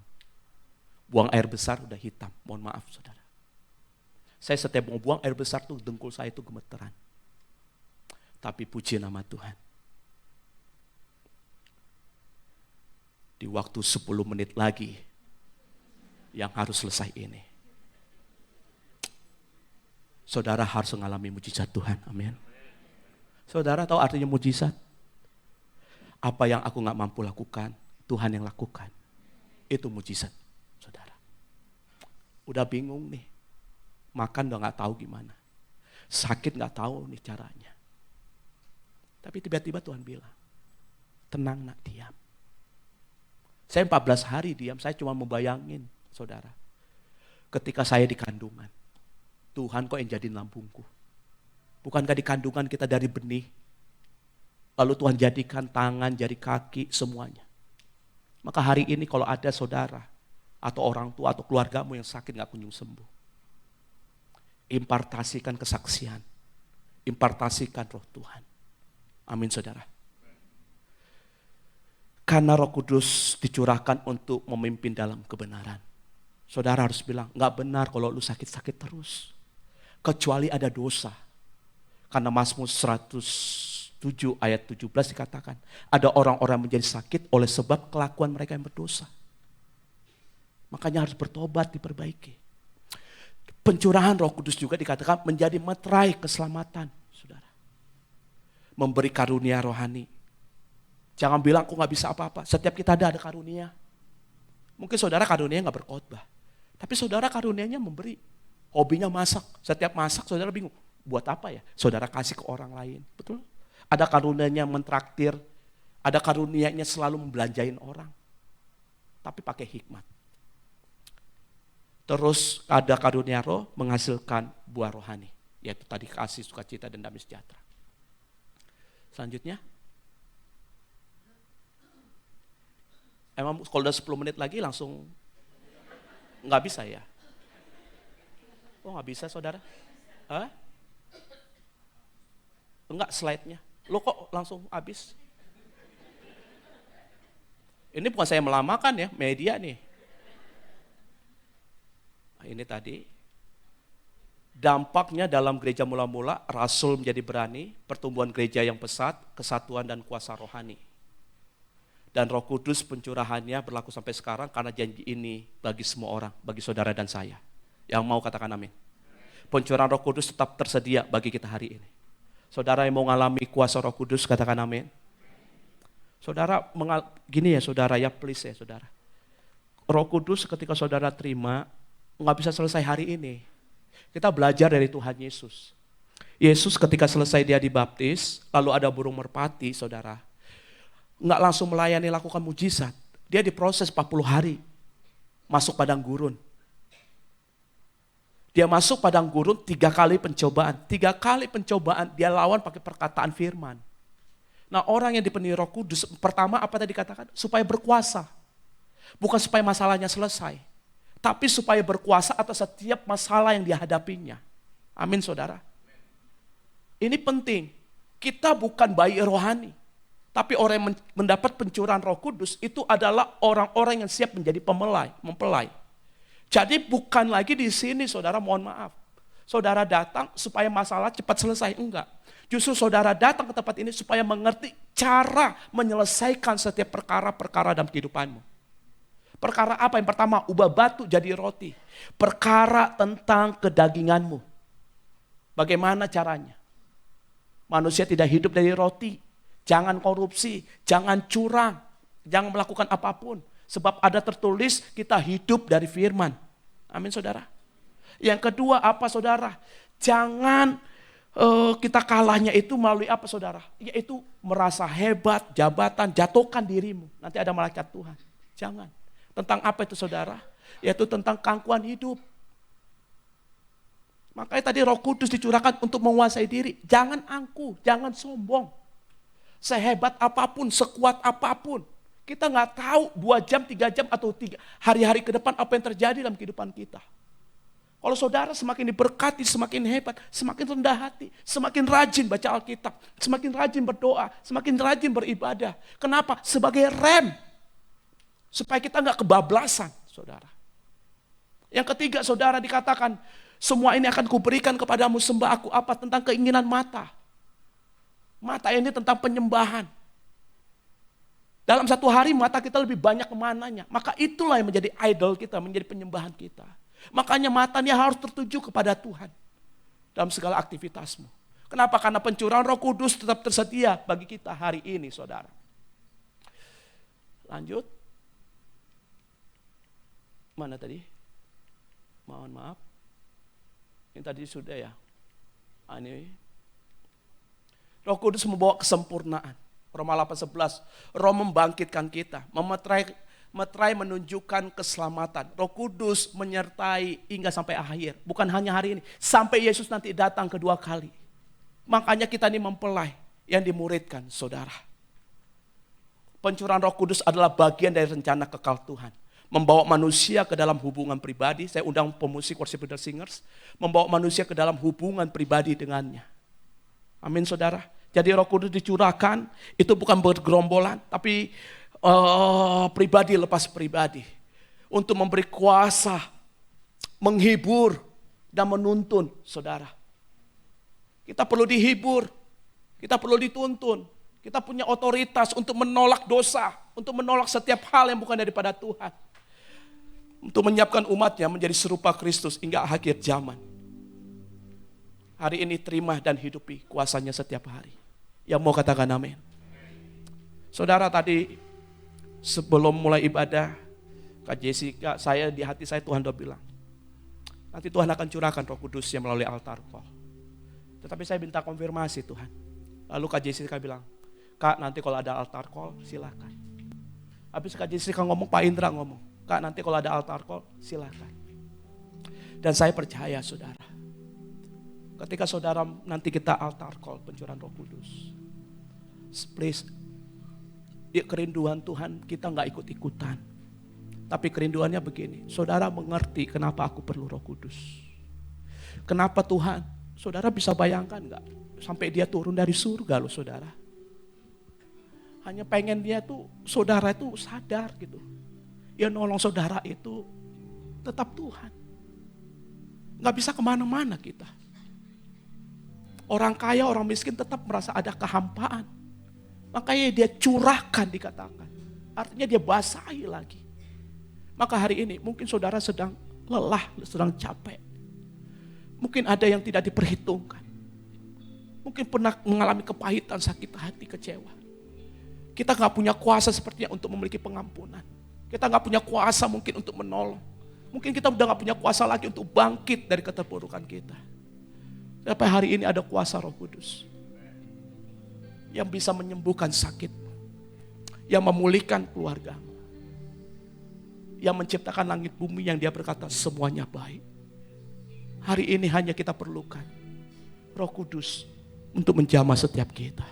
Buang air besar udah hitam, mohon maaf saudara. Saya setiap mau buang air besar tuh dengkul saya itu gemeteran. Tapi puji nama Tuhan. Di waktu 10 menit lagi yang harus selesai ini. Saudara harus mengalami mujizat Tuhan, amin. Saudara tahu artinya mujizat? Apa yang aku gak mampu lakukan, Tuhan yang lakukan. Itu mujizat, saudara. Udah bingung nih, makan udah gak tahu gimana. Sakit gak tahu nih caranya. Tapi tiba-tiba Tuhan bilang, tenang nak, diam. Saya 14 hari diam, saya cuma membayangin, saudara. Ketika saya di kandungan, Tuhan kok yang jadiin lambungku. Bukankah di kandungan kita dari benih, lalu Tuhan jadikan tangan, jari kaki, semuanya. Maka hari ini kalau ada saudara, atau orang tua, atau keluargamu yang sakit gak kunjung sembuh. Impartasikan kesaksian, impartasikan roh Tuhan. Amin saudara. Karena Roh Kudus dicurahkan untuk memimpin dalam kebenaran. Saudara harus bilang, gak benar kalau lu sakit-sakit terus. Kecuali ada dosa. Karena Mazmur 107 ayat 17 dikatakan, ada orang-orang menjadi sakit oleh sebab kelakuan mereka yang berdosa. Makanya harus bertobat, diperbaiki. Pencurahan Roh Kudus juga dikatakan menjadi meterai keselamatan, saudara. Memberi karunia rohani. Jangan bilang aku gak bisa apa-apa. Setiap kita ada karunia. Mungkin saudara karunianya gak berkhotbah. Tapi saudara karunianya memberi. Hobinya masak. Setiap masak saudara bingung. Buat apa ya? Saudara kasih ke orang lain. Betul? Ada karunianya mentraktir. Ada karunianya selalu membelanjain orang. Tapi pakai hikmat. Terus ada karunia roh menghasilkan buah rohani. Yaitu tadi kasih, sukacita, dan damai sejahtera. Selanjutnya. Emang kalau udah 10 menit lagi langsung nggak bisa ya? Oh nggak bisa saudara? Hah? Enggak slide-nya. Lo kok langsung habis? Ini bukan saya melamakan ya, media nih. Nah, ini tadi. Dampaknya dalam gereja mula-mula, rasul menjadi berani, pertumbuhan gereja yang pesat, kesatuan dan kuasa rohani. Dan Roh Kudus pencurahannya berlaku sampai sekarang karena janji ini bagi semua orang, bagi saudara dan saya. Yang mau katakan amin. Pencurahan Roh Kudus tetap tersedia bagi kita hari ini. Saudara yang mau mengalami kuasa Roh Kudus katakan amin. Saudara, gini ya saudara ya, please ya saudara. Roh Kudus ketika saudara terima, nggak bisa selesai hari ini. Kita belajar dari Tuhan Yesus. Yesus ketika selesai dia dibaptis, lalu ada burung merpati saudara. Nggak langsung melayani lakukan mujizat. Dia diproses 40 hari. Masuk padang gurun. Dia masuk padang gurun 3 kali pencobaan. 3 kali pencobaan dia lawan pakai perkataan firman. Nah orang yang dipenuhi Roh Kudus, pertama apa tadi dikatakan? Supaya berkuasa. Bukan supaya masalahnya selesai. Tapi supaya berkuasa atas setiap masalah yang dihadapinya. Amin saudara. Ini penting. Kita bukan bayi rohani. Tapi orang yang mendapat pencurahan Roh Kudus itu adalah orang-orang yang siap menjadi mempelai. Jadi bukan lagi di sini saudara, mohon maaf. Saudara datang supaya masalah cepat selesai, enggak. Justru saudara datang ke tempat ini supaya mengerti cara menyelesaikan setiap perkara-perkara dalam kehidupanmu. Perkara apa? Yang pertama, ubah batu jadi roti. Perkara tentang kedaginganmu. Bagaimana caranya? Manusia tidak hidup dari roti. Jangan korupsi, jangan curang, jangan melakukan apapun. Sebab ada tertulis kita hidup dari firman. Amin saudara. Yang kedua apa saudara? Jangan kita kalahnya itu melalui apa saudara? Yaitu merasa hebat, jabatan, jatuhkan dirimu. Nanti ada malaikat Tuhan. Jangan. Tentang apa itu saudara? Yaitu tentang keangkuhan hidup. Makanya tadi Roh Kudus dicurahkan untuk menguasai diri. Jangan angkuh, jangan sombong. sehebat apapun, sekuat apapun, kita nggak tahu 2 jam, 3 jam, atau hari-hari ke depan apa yang terjadi dalam kehidupan kita. Kalau saudara semakin diberkati, semakin hebat, semakin rendah hati, semakin rajin baca Alkitab, semakin rajin berdoa, semakin rajin beribadah. Kenapa? Sebagai rem, supaya kita nggak kebablasan, saudara. Yang ketiga, saudara, dikatakan, semua ini akan kuberikan kepadamu, sembah aku apa? Tentang keinginan mata. Mata ini tentang penyembahan. Dalam satu hari mata kita lebih banyak kemananya. Maka itulah yang menjadi idol kita, menjadi penyembahan kita. Makanya matanya harus tertuju kepada Tuhan dalam segala aktivitasmu. Kenapa? Karena pencurahan Roh Kudus tetap tersedia bagi kita hari ini, saudara. Lanjut. Mana tadi? Mohon maaf. Ini tadi sudah ya. Ini. Roh Kudus membawa kesempurnaan. Roma 8:11. Roh membangkitkan kita, meterai menunjukkan keselamatan. Roh Kudus menyertai hingga sampai akhir. Bukan hanya hari ini. Sampai Yesus nanti datang kedua kali. Makanya kita ini mempelai yang dimuridkan, saudara. Pencurahan Roh Kudus adalah bagian dari rencana kekal Tuhan. Membawa manusia ke dalam hubungan pribadi. Saya undang pemusik worship leader singers. Membawa manusia ke dalam hubungan pribadi dengannya. Amin, saudara. Jadi Roh Kudus dicurahkan, itu bukan bergerombolan, tapi pribadi lepas pribadi. Untuk memberi kuasa, menghibur, dan menuntun, saudara. Kita perlu dihibur, kita perlu dituntun. Kita punya otoritas untuk menolak dosa, untuk menolak setiap hal yang bukan daripada Tuhan. Untuk menyiapkan umatnya menjadi serupa Kristus hingga akhir zaman. Hari ini terima dan hidupi kuasanya setiap hari. Yang mau katakan amin. Saudara, tadi sebelum mulai ibadah, Kak Jessica, di hati saya Tuhan udah bilang, nanti Tuhan akan curahkan Roh Kudusnya melalui altar call. Tetapi saya minta konfirmasi Tuhan. Lalu Kak Jessica bilang, Kak, nanti kalau ada altar call silakan. Habis Kak Jessica ngomong, Pak Indra ngomong, Kak, nanti kalau ada altar call silakan. Dan saya percaya, saudara, ketika saudara nanti kita altar call pencurahan Roh Kudus, please, kerinduan Tuhan kita gak ikut-ikutan. Tapi kerinduannya begini, saudara mengerti kenapa aku perlu Roh Kudus. Kenapa Tuhan? Saudara bisa bayangkan gak? Sampai dia turun dari surga loh, saudara. Hanya pengen dia tuh, saudara itu sadar gitu. Yang nolong saudara itu tetap Tuhan. Gak bisa kemana-mana kita. Orang kaya, orang miskin tetap merasa ada kehampaan. Makanya dia curahkan, dikatakan. Artinya dia basahi lagi. Maka hari ini mungkin saudara sedang lelah, sedang capek. Mungkin ada yang tidak diperhitungkan. Mungkin pernah mengalami kepahitan, sakit hati, kecewa. Kita gak punya kuasa sepertinya untuk memiliki pengampunan. Kita gak punya kuasa mungkin untuk menolong. Mungkin kita udah gak punya kuasa lagi untuk bangkit dari keterpurukan kita. Sampai hari ini ada kuasa Roh Kudus yang bisa menyembuhkan sakit, yang memulihkan keluargamu, yang menciptakan langit bumi, yang dia berkata semuanya baik. Hari ini hanya kita perlukan Roh Kudus untuk menjamah setiap kita.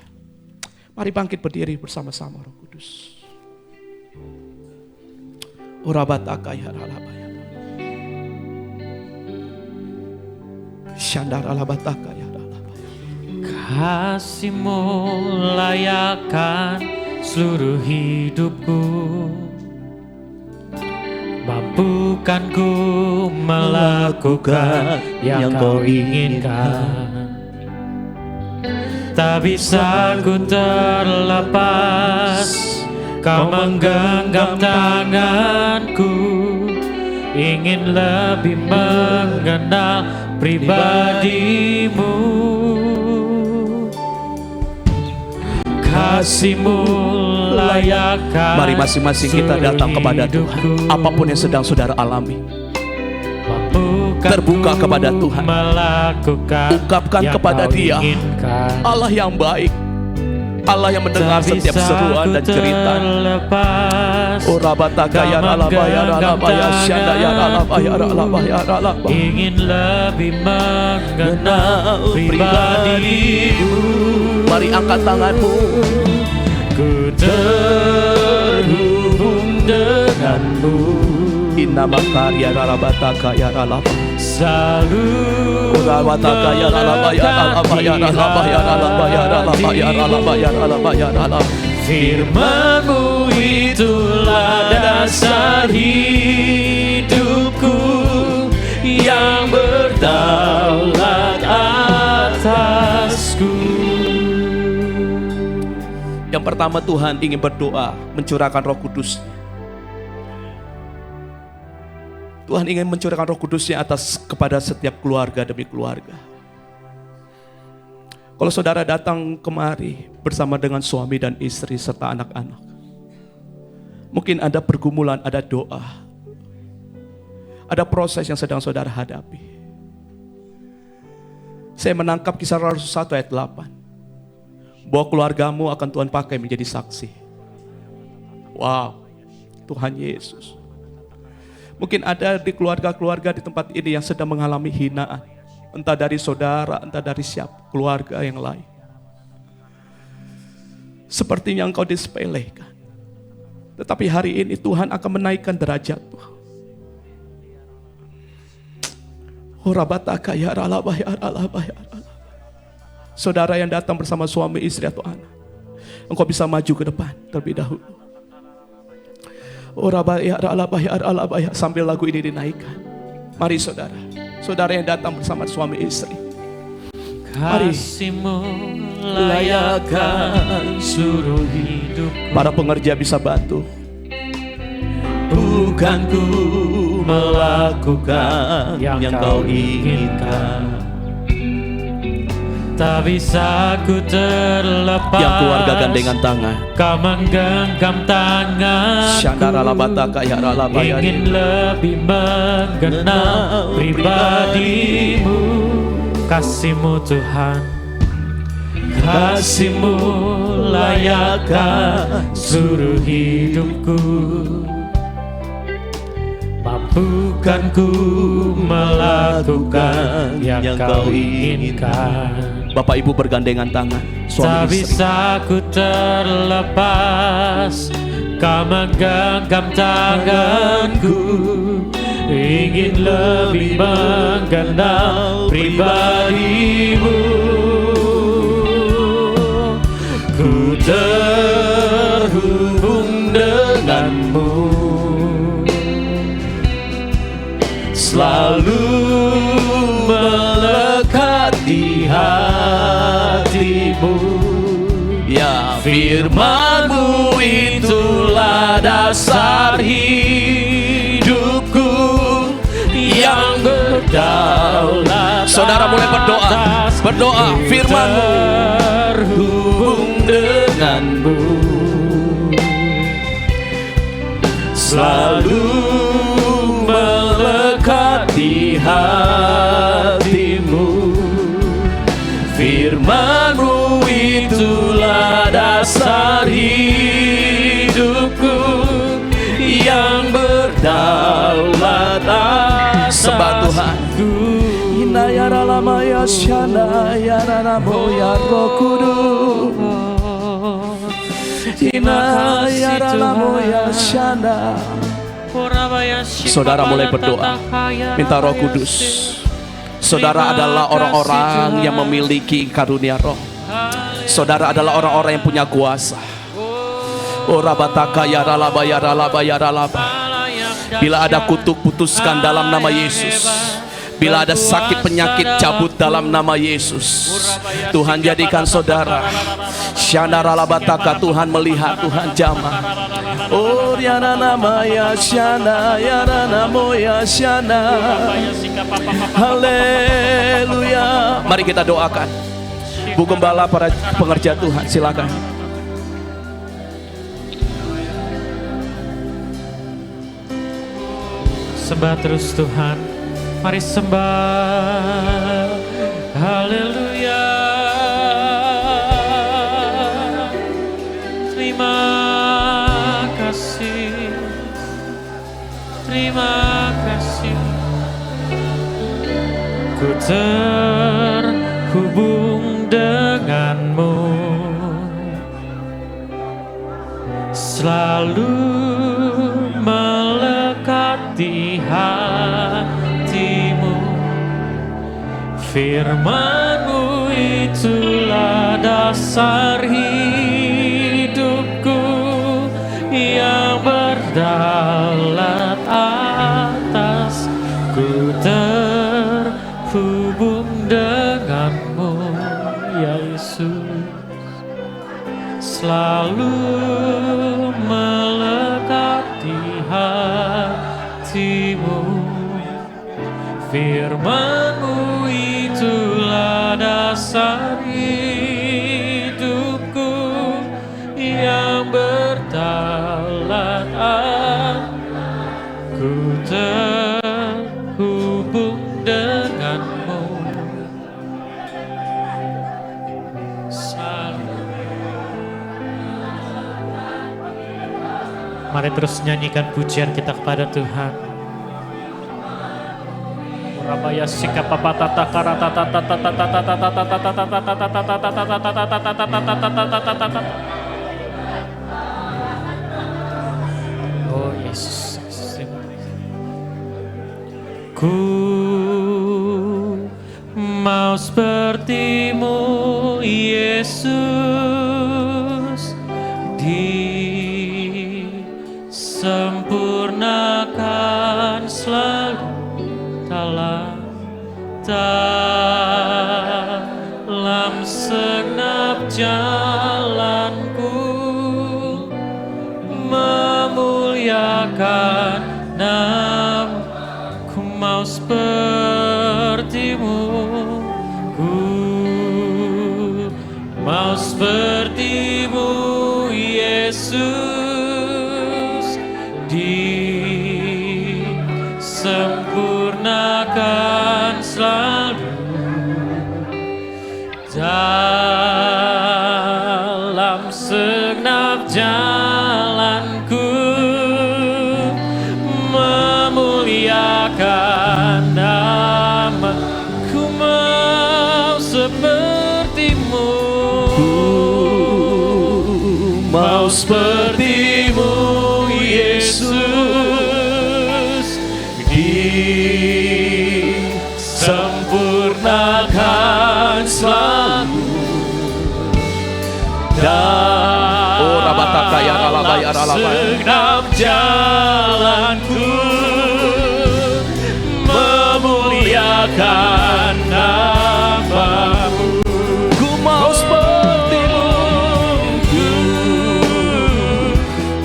Mari bangkit berdiri bersama-sama Roh Kudus. Urabataka ya ralabaya. Shandara labataka ya ralabaya. Kasih-Mu layakkan seluruh hidupku. Mampukan ku melakukan yang Kau inginkan. Tak bisa ku terlepas, Kau menggenggam tanganku. Ingin lebih mengenal pribadi-Mu. Kasih-Mu layakkan. Mari masing-masing kita datang kepada Tuhan. Apapun yang sedang saudara alami, terbuka kepada Tuhan. Ungkapkan kepada Dia Allah yang baik, Allah yang mendengar setiap seruan dan cerita. Oh rabataka ya ralaba ya ralaba ya syanda ya ralaba ya ralaba ya ralaba. Ingin lebih mengenal pribadimu. Mari angkat tanganmu. Ku terhubung denganmu. Inna makarya ralabataka ya ralaba. Selalu rabataka ya ralaba ya ralaba ya ralaba ya ralaba ya ralaba ya ralaba ya ralaba ya ralaba. Firman-Mu itulah dasar hidupku yang berdaulat atasku. Yang pertama, Tuhan ingin berdoa mencurahkan Roh Kudus. Tuhan ingin mencurahkan Roh Kudusnya kepada setiap keluarga demi keluarga. Kalau saudara datang kemari bersama dengan suami dan istri serta anak-anak, mungkin ada pergumulan, ada doa, ada proses yang sedang saudara hadapi. Saya menangkap Kisah Rasul 1 ayat 8, bahwa keluargamu akan Tuhan pakai menjadi saksi. Wow, Tuhan Yesus. Mungkin ada di keluarga-keluarga di tempat ini yang sedang mengalami hinaan, entah dari saudara, entah dari siapa, keluarga yang lain. Sepertinya engkau disepelekan. Tetapi hari ini Tuhan akan menaikkan derajatmu. Saudara yang datang bersama suami, istri atau anak, engkau bisa maju ke depan terlebih dahulu. Sambil lagu ini dinaikkan, mari saudara, saudara yang datang bersama suami istri, mari. Kasih-Mu layakkan seluruh hidupku. Para pengerja bisa bantu. Bukan ku melakukan yang Kau inginkan, tak bisa ku terlepas. Yang keluarga gandengan tangan, Kau menggenggam tanganku. Ingin lebih mengenal pribadi-Mu. Kasih-Mu Tuhan, kasih-Mu layakkan seluruh hidupku. Mampukan ku melakukan yang Kau inginkan. Bapak Ibu bergandengan tangan, Tak suami istri. bisa ku terlepas, Kau menggenggam tanganku. Ingin lebih mengenal pribadi-Mu. Ku terhubung denganmu, selalu melekat di hatimu. Ya, Firman-Mu itulah dasar hidupku yang berdaulat. saudara mulai berdoa, berdoa. Firman-Mu terhubung denganmu, selalu melekat di hatimu. Firman-Mu itulah dasar hidupku yang berdaulat atasku. Sembah Tuhan. Inna ya ralama ya syana ya ranamo ya Roh Kudus. Inna ya ralamo ya syana. Saudara mulai berdoa, minta Roh Kudus. Saudara adalah orang-orang yang memiliki karunia roh. Saudara adalah orang-orang yang punya kuasa. Oh rabataka ya ralaba ya ralaba ya ralaba. Bila ada kutuk, putuskan dalam nama Yesus. Bila ada sakit penyakit, cabut dalam nama Yesus. Tuhan jadikan saudara syana ralabataka. Tuhan melihat, Tuhan jamah. Oh yana nama ya syana ya ranamo ya syana. Haleluya. Mari kita doakan. Bu Gembala, para pengerja Tuhan, silakan. Sembah terus Tuhan, mari sembah. Haleluya. terhubung denganmu, selalu melekat di hatimu. Firman-Mu itulah dasar hidupku yang berdaulat atas. Ku terhubung denganmu, ya Yesus, selalu melekat di hatimu. Firman-Mu itulah dasar hidupku yang berdaulat aku terhubung denganmu. Mari terus nyanyikan pujian kita kepada Tuhan. Rabaya sikap tata karata tata tata tata tata tata. Oh Yesus, ku mau seperti-Mu Yesus, disempurnakan selalu dalam segenap jalanku, memuliakan nama. Ku mau seperti-Mu, ku mau seperti-Mu Yesus, disempurnakan selalu dalam segenap jalanku, memuliakan nama. Ku mau seperti-Mu, mau seperti-Mu Yesus, disempurnakan selalu dalam segenap jalanku, memuliakan nama-Mu. Ku mau seperti-Mu, ku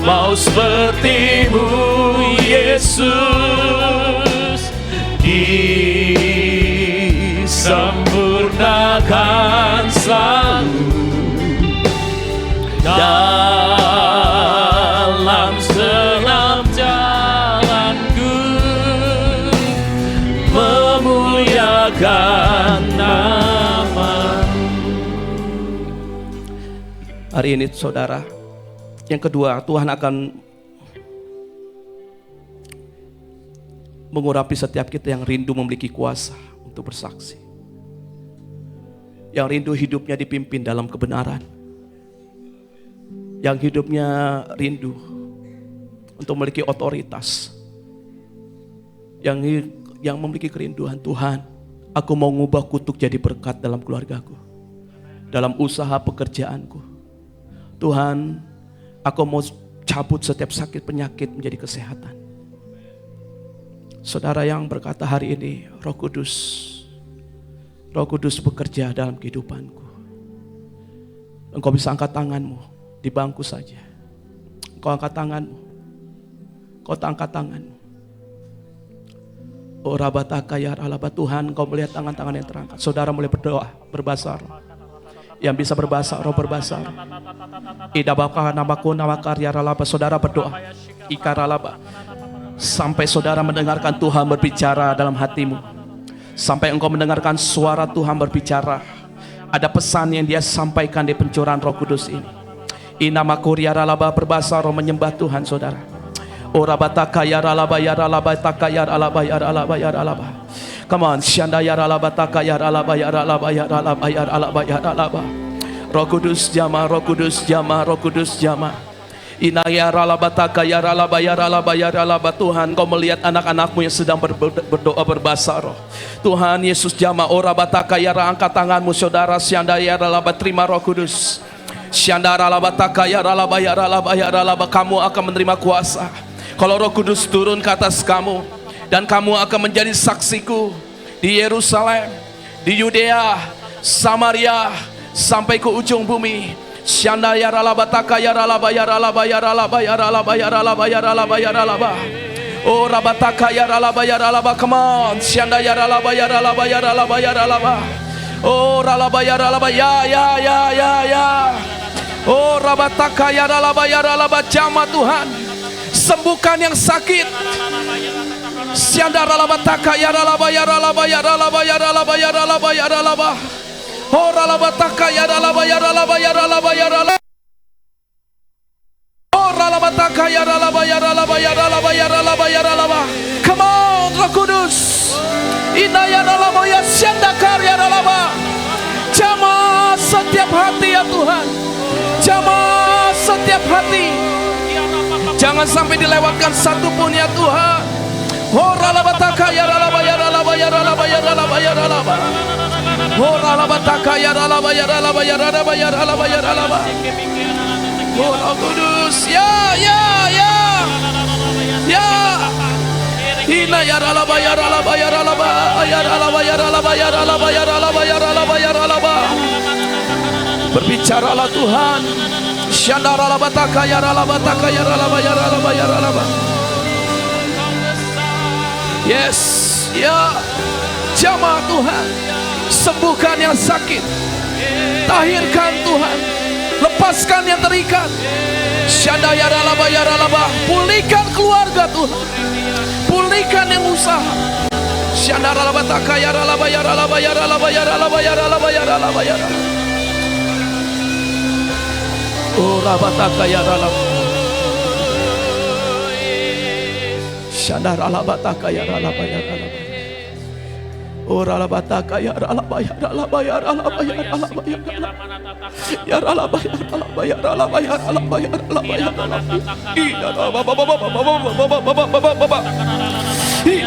mau seperti-Mu Yesus, disempurnakan selalu dalam segenap jalanku, memuliakan nama-Mu. Hari ini saudara, yang kedua, Tuhan akan mengurapi setiap kita yang rindu memiliki kuasa untuk bersaksi, yang rindu hidupnya dipimpin dalam kebenaran, yang hidupnya rindu untuk memiliki otoritas, yang memiliki kerinduan. Tuhan, aku mau ngubah kutuk jadi berkat dalam keluargaku, dalam usaha pekerjaanku. Tuhan, aku mau cabut setiap sakit penyakit menjadi kesehatan. Saudara yang berkata hari ini, Roh Kudus bekerja dalam kehidupanku. Engkau bisa angkat tanganmu di bangku saja. Engkau angkat tanganmu. Engkau angkat tanganmu. Oh Rabataka ya Ralaba, Tuhan, Engkau melihat tangan-tangan yang terangkat. Saudara mulai berdoa, berbahasa roh. Yang bisa berbahasa roh, berbahasa roh. Idabaka namaku namakar ya Ralaba. Saudara berdoa. Ika Ralaba. Sampai saudara mendengarkan Tuhan berbicara dalam hatimu. Sampai engkau mendengarkan suara Tuhan berbicara. Ada pesan yang Dia sampaikan di pencurahan Roh Kudus ini. Inamaku ya Ralaba, berbahasa roh menyembah Tuhan saudara. Ora bataka ya Ralaba ya Ralaba taka ya Ralaba ya Ralaba ya Ralaba. Come on, Syanda yaralaba taka yaralaba yaralaba yaralaba yaralaba yaralaba. Roh Kudus jama, Roh Kudus jama, Roh Kudus jama. Inayaralaba taka yaralaba yaralaba yaralaba. Tuhan, Kau melihat anak-anakmu yang sedang berdoa berbahasa roh. Tuhan Yesus jama, ora bataka yara, angkat tanganmu saudara. Syanda yaralaba, terima Roh Kudus. Syanda yaralaba taka yaralaba yaralaba yaralaba. Kamu akan menerima kuasa kalau Roh Kudus turun ke atas kamu, dan kamu akan menjadi saksiku di Yerusalem, di Yudea, Samaria, sampai ke ujung bumi. Syanda yaralaba taka yaralaba yaralaba yaralaba yaralaba yaralaba yaralaba yaralaba. Oh rabataka yaralaba yaralaba, come on. Syanda yaralaba yaralaba yaralaba yaralaba. Oh ralaba yaralaba ya. Oh rabataka yaralaba yaralaba, jama Tuhan, sembuhkan yang sakit. Syanda ralaba taka yaralaba yaralaba yaralaba yaralaba yaralaba yaralaba. Oh ralaba taka yaralaba yaralaba yaralaba yaralaba. Oh ralaba taka yaralaba yaralaba yaralaba yaralaba yaralaba. Come on Roh Kudus. Inna yaralaba ya syanda karya yaralaba. Jamah setiap hati ya Tuhan. Jamah setiap hati. Jangan sampai dilewatkan satu pun ya Tuhan. Oh ralaba taka yaralaba yaralaba yaralaba yaralaba yaralaba. Oh ralaba taka yaralaba yaralaba yaralaba yaralaba yaralaba. Oh Roh Kudus ya. Ina yaralaba yaralaba yaralaba yaralaba yaralaba yaralaba yaralaba yaralaba yaralaba. Berbicaralah Tuhan. Syanda ralaba taka yaralaba taka yaralaba yaralaba yaralaba. Yes, ya. Jamah Tuhan, sembuhkan yang sakit, tahirkan Tuhan, lepaskan yang terikat. Syanda yaralaba yaralaba, pulihkan keluarga Tuhan, pulihkan yang usaha. Syanda ralaba taka yaralaba yaralaba yaralaba yaralaba yaralaba yaralaba yaralaba. Oh rabataka yaralaba. Syanda ralaba taka yaralaba yaralaba. Oh ralabataka yaralaba yaralaba yaralaba yaralaba yaralaba yaralaba yaralaba yaralaba yaralaba yaralaba. Ida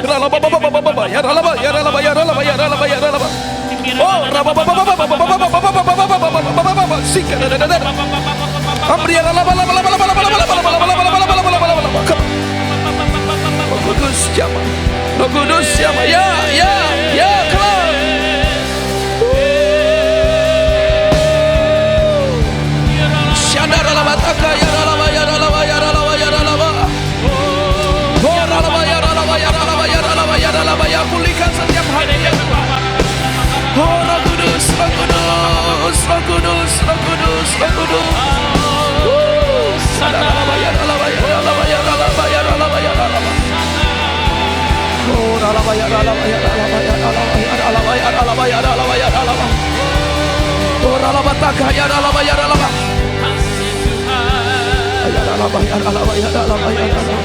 ralaba yaralaba yaralaba yaralaba yaralaba yaralaba. Oh ralaba amri yaralaba Roh Kudus jama, Roh Kudus jama, ya, come on. Syanda ralaba taka yaralaba yaralaba yaralaba yaralaba. Oh ralaba yaralaba yaralaba yaralaba yaralaba ya, pulihkan setiap hati ya Tuhan. Oh Roh Kudus, Roh Kudus, Roh Kudus, Roh Kudus, Roh Kudus. Syanda ralaba yaralaba yaralaba yaralaba yaralaba yaralaba. Oh ralaba yaralaba yaralaba yaralaba yaralaba yaralaba yaralaba yaralaba. Oh ralaba taka yaralaba yaralaba. Yaralaba yaralaba yaralaba yaralaba.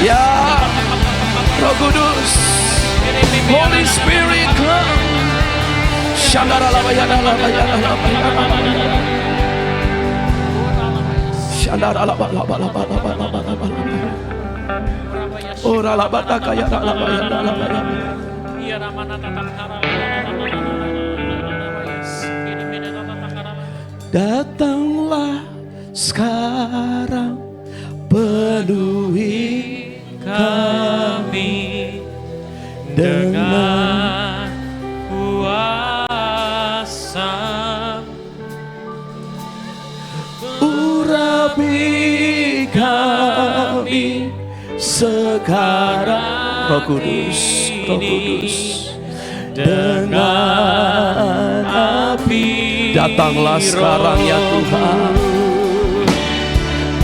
Ya Roh Kudus, Holy Spirit come. Syanda ralaba yaralaba yaralaba yaralaba. Syanda ralaba laba laba laba laba laba laba. Oh ralaba taka yaralaba yaralaba yaralaba. Datanglah sekarang, penuhi kami dengan kuasa. Urapi kami sekarang, Roh Kudus, Roh Kudus, dengan api. Datanglah sekarang ya Tuhan.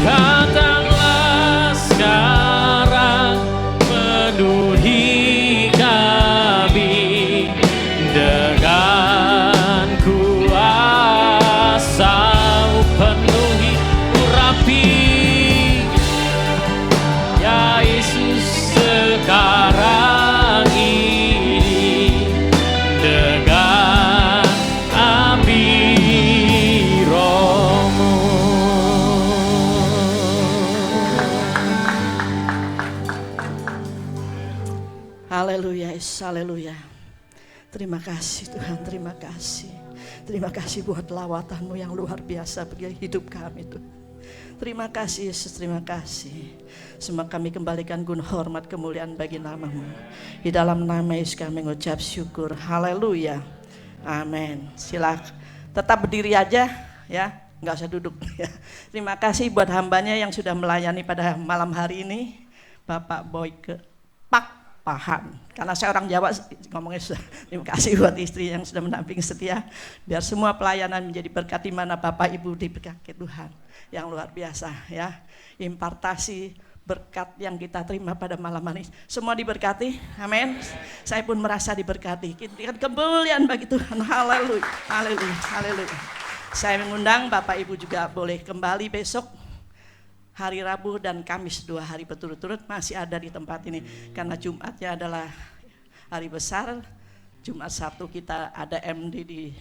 Datanglah sekarang, penuhi kami dengan kuasa. Penuhi, urapi ya Yesus sekarang. haleluya. Terima kasih Tuhan, terima kasih. Terima kasih buat lawatan-Mu yang luar biasa bagi hidup kami Tuhan. Terima kasih Yesus, terima kasih. Semua kami kembalikan gun hormat kemuliaan bagi nama-Mu. Di dalam nama Yesus kami mengucap syukur. Haleluya. Amin. Silakan tetap berdiri aja ya, nggak usah duduk ya. Terima kasih buat hambanya yang sudah melayani pada malam hari ini, Bapak Boyke Pak Pahan. Karena saya orang Jawa ngomongnya sudah. Terima kasih buat istri yang sudah mendampingi setia. Biar semua pelayanan menjadi berkat di mana Bapak Ibu diberkati Tuhan yang luar biasa ya. Impartasi berkat yang kita terima pada malam hari semua diberkati, amin. Saya pun merasa diberkati. Kita kemuliaan bagi Tuhan, haleluya, haleluya, haleluya. Saya mengundang Bapak Ibu juga boleh kembali besok hari Rabu dan Kamis 2 hari berturut-turut masih ada di tempat ini karena Jumatnya adalah hari besar. Jumat Sabtu kita ada MD di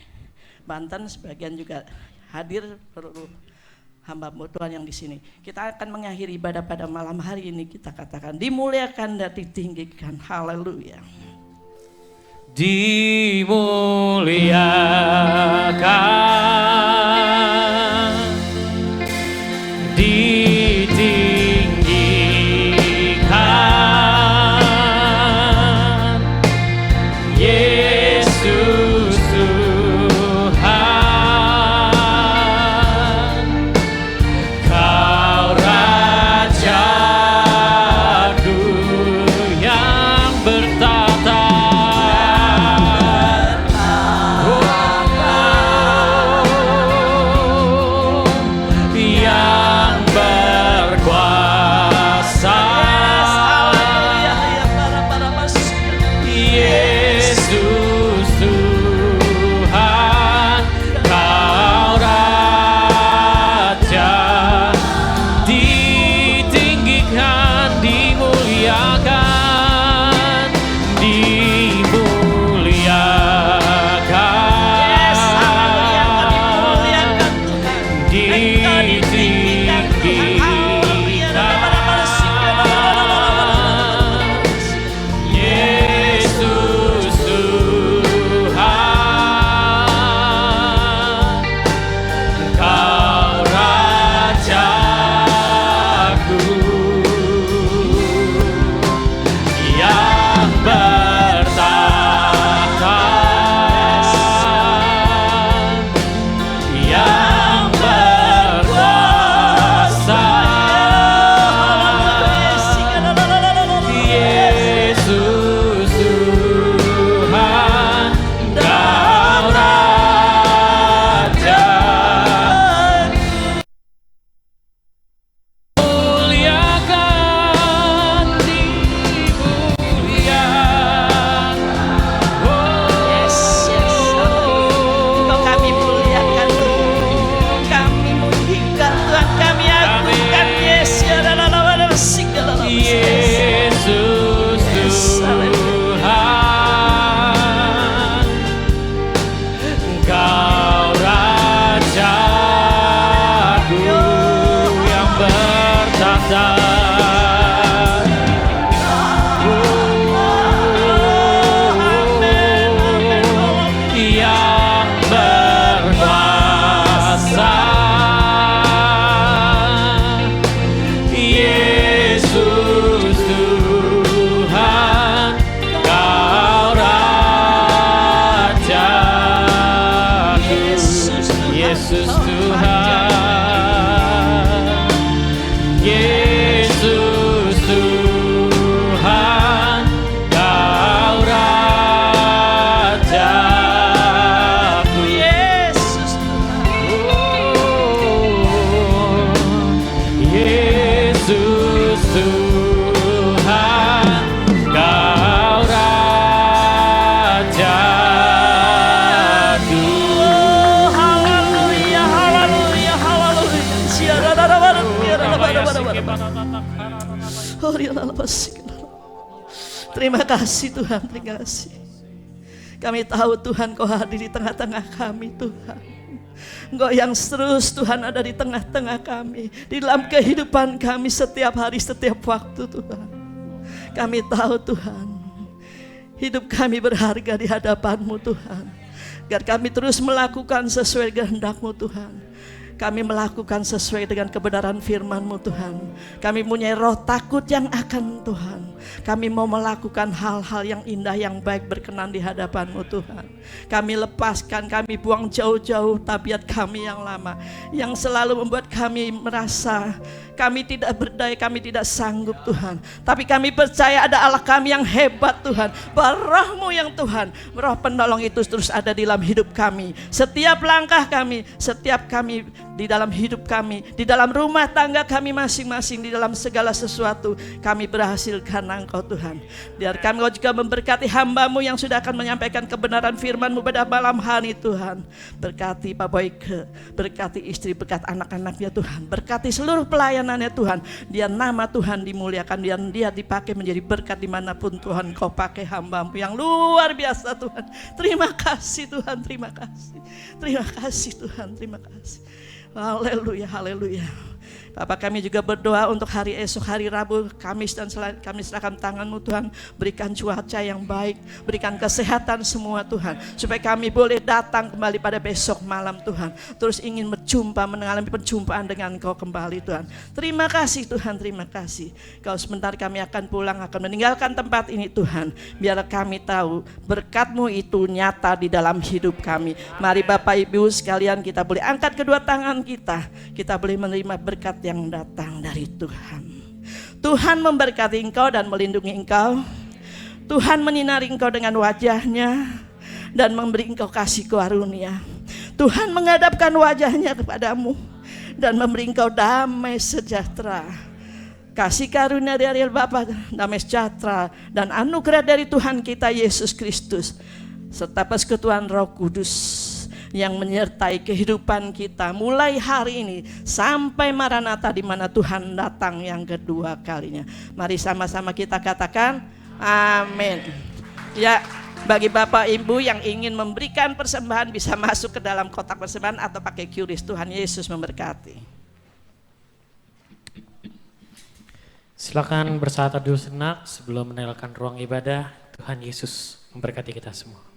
Banten, sebagian juga hadir seluruh hamba Tuhan yang di sini. Kita akan mengakhiri ibadah pada malam hari ini, kita katakan dimuliakan dan ditinggikan. Haleluya. Dimuliakan, ditinggikan, Yesus Tuhan, Kau Rajaku yang bertata. Terima kasih Tuhan, terima kasih. Kami tahu Tuhan Kau hadir di tengah-tengah kami Tuhan. Engkau yang terus Tuhan ada di tengah-tengah kami, di dalam kehidupan kami setiap hari, setiap waktu Tuhan. Kami tahu Tuhan, Hidup kami berharga di hadapan-Mu Tuhan. Agar kami terus melakukan sesuai kehendak-Mu Tuhan. Kami melakukan sesuai dengan kebenaran firman-Mu Tuhan. Kami punya roh takut yang akan Tuhan. Kami mau melakukan hal-hal yang indah, yang baik, berkenan di hadapan-Mu Tuhan. Kami lepaskan, kami buang jauh-jauh tabiat kami yang lama, yang selalu membuat kami merasa kami tidak berdaya, kami tidak sanggup Tuhan. Tapi kami percaya ada Allah kami yang hebat Tuhan. Roh-Mu yang Tuhan, roh penolong itu terus ada di dalam hidup kami. Setiap langkah kami, setiap kami di dalam hidup kami, di dalam rumah tangga kami masing-masing, di dalam segala sesuatu kami berhasil karena Engkau Tuhan. Biar kami juga memberkati hamba-Mu yang sudah akan menyampaikan kebenaran firman-Mu pada malam hari Tuhan. Berkati Pak Boyke, berkati istri, berkat anak-anaknya Tuhan, berkati seluruh pelayanannya Tuhan. Biar nama Tuhan dimuliakan, biar dia dipakai menjadi berkat dimanapun Tuhan Kau pakai hamba-Mu yang luar biasa Tuhan. Terima kasih Tuhan, terima kasih. Terima kasih Tuhan, terima kasih. Haleluya, haleluya. Bapak, kami juga berdoa untuk hari esok, hari Rabu, Kamis, dan kami serahkan tangan-Mu Tuhan. Berikan cuaca yang baik, berikan kesehatan semua Tuhan, supaya kami boleh datang kembali pada besok malam Tuhan. Terus ingin berjumpa, mengalami perjumpaan dengan Engkau kembali Tuhan. Terima kasih Tuhan, terima kasih. Kau sebentar kami akan pulang, akan meninggalkan tempat ini Tuhan. Biar kami tahu berkat-Mu itu nyata di dalam hidup kami. Mari Bapak Ibu sekalian, kita boleh angkat kedua tangan kita boleh menerima berkat yang datang dari Tuhan. Tuhan memberkati engkau dan melindungi engkau. Tuhan menyinari engkau dengan wajah-Nya dan memberi engkau kasih karunia. Tuhan menghadapkan wajah-Nya kepadamu dan memberi engkau damai sejahtera. Kasih karunia dari Bapa, damai sejahtera dan anugerah dari Tuhan kita Yesus Kristus serta persekutuan Roh Kudus yang menyertai kehidupan kita mulai hari ini sampai Maranatha, di mana Tuhan datang yang kedua kalinya. Mari sama-sama kita katakan amin. Ya, bagi Bapak Ibu yang ingin memberikan persembahan bisa masuk ke dalam kotak persembahan atau pakai QRIS. Tuhan Yesus memberkati. Silakan bersahabat dulu sejenak sebelum meninggalkan ruang ibadah. Tuhan Yesus memberkati kita semua.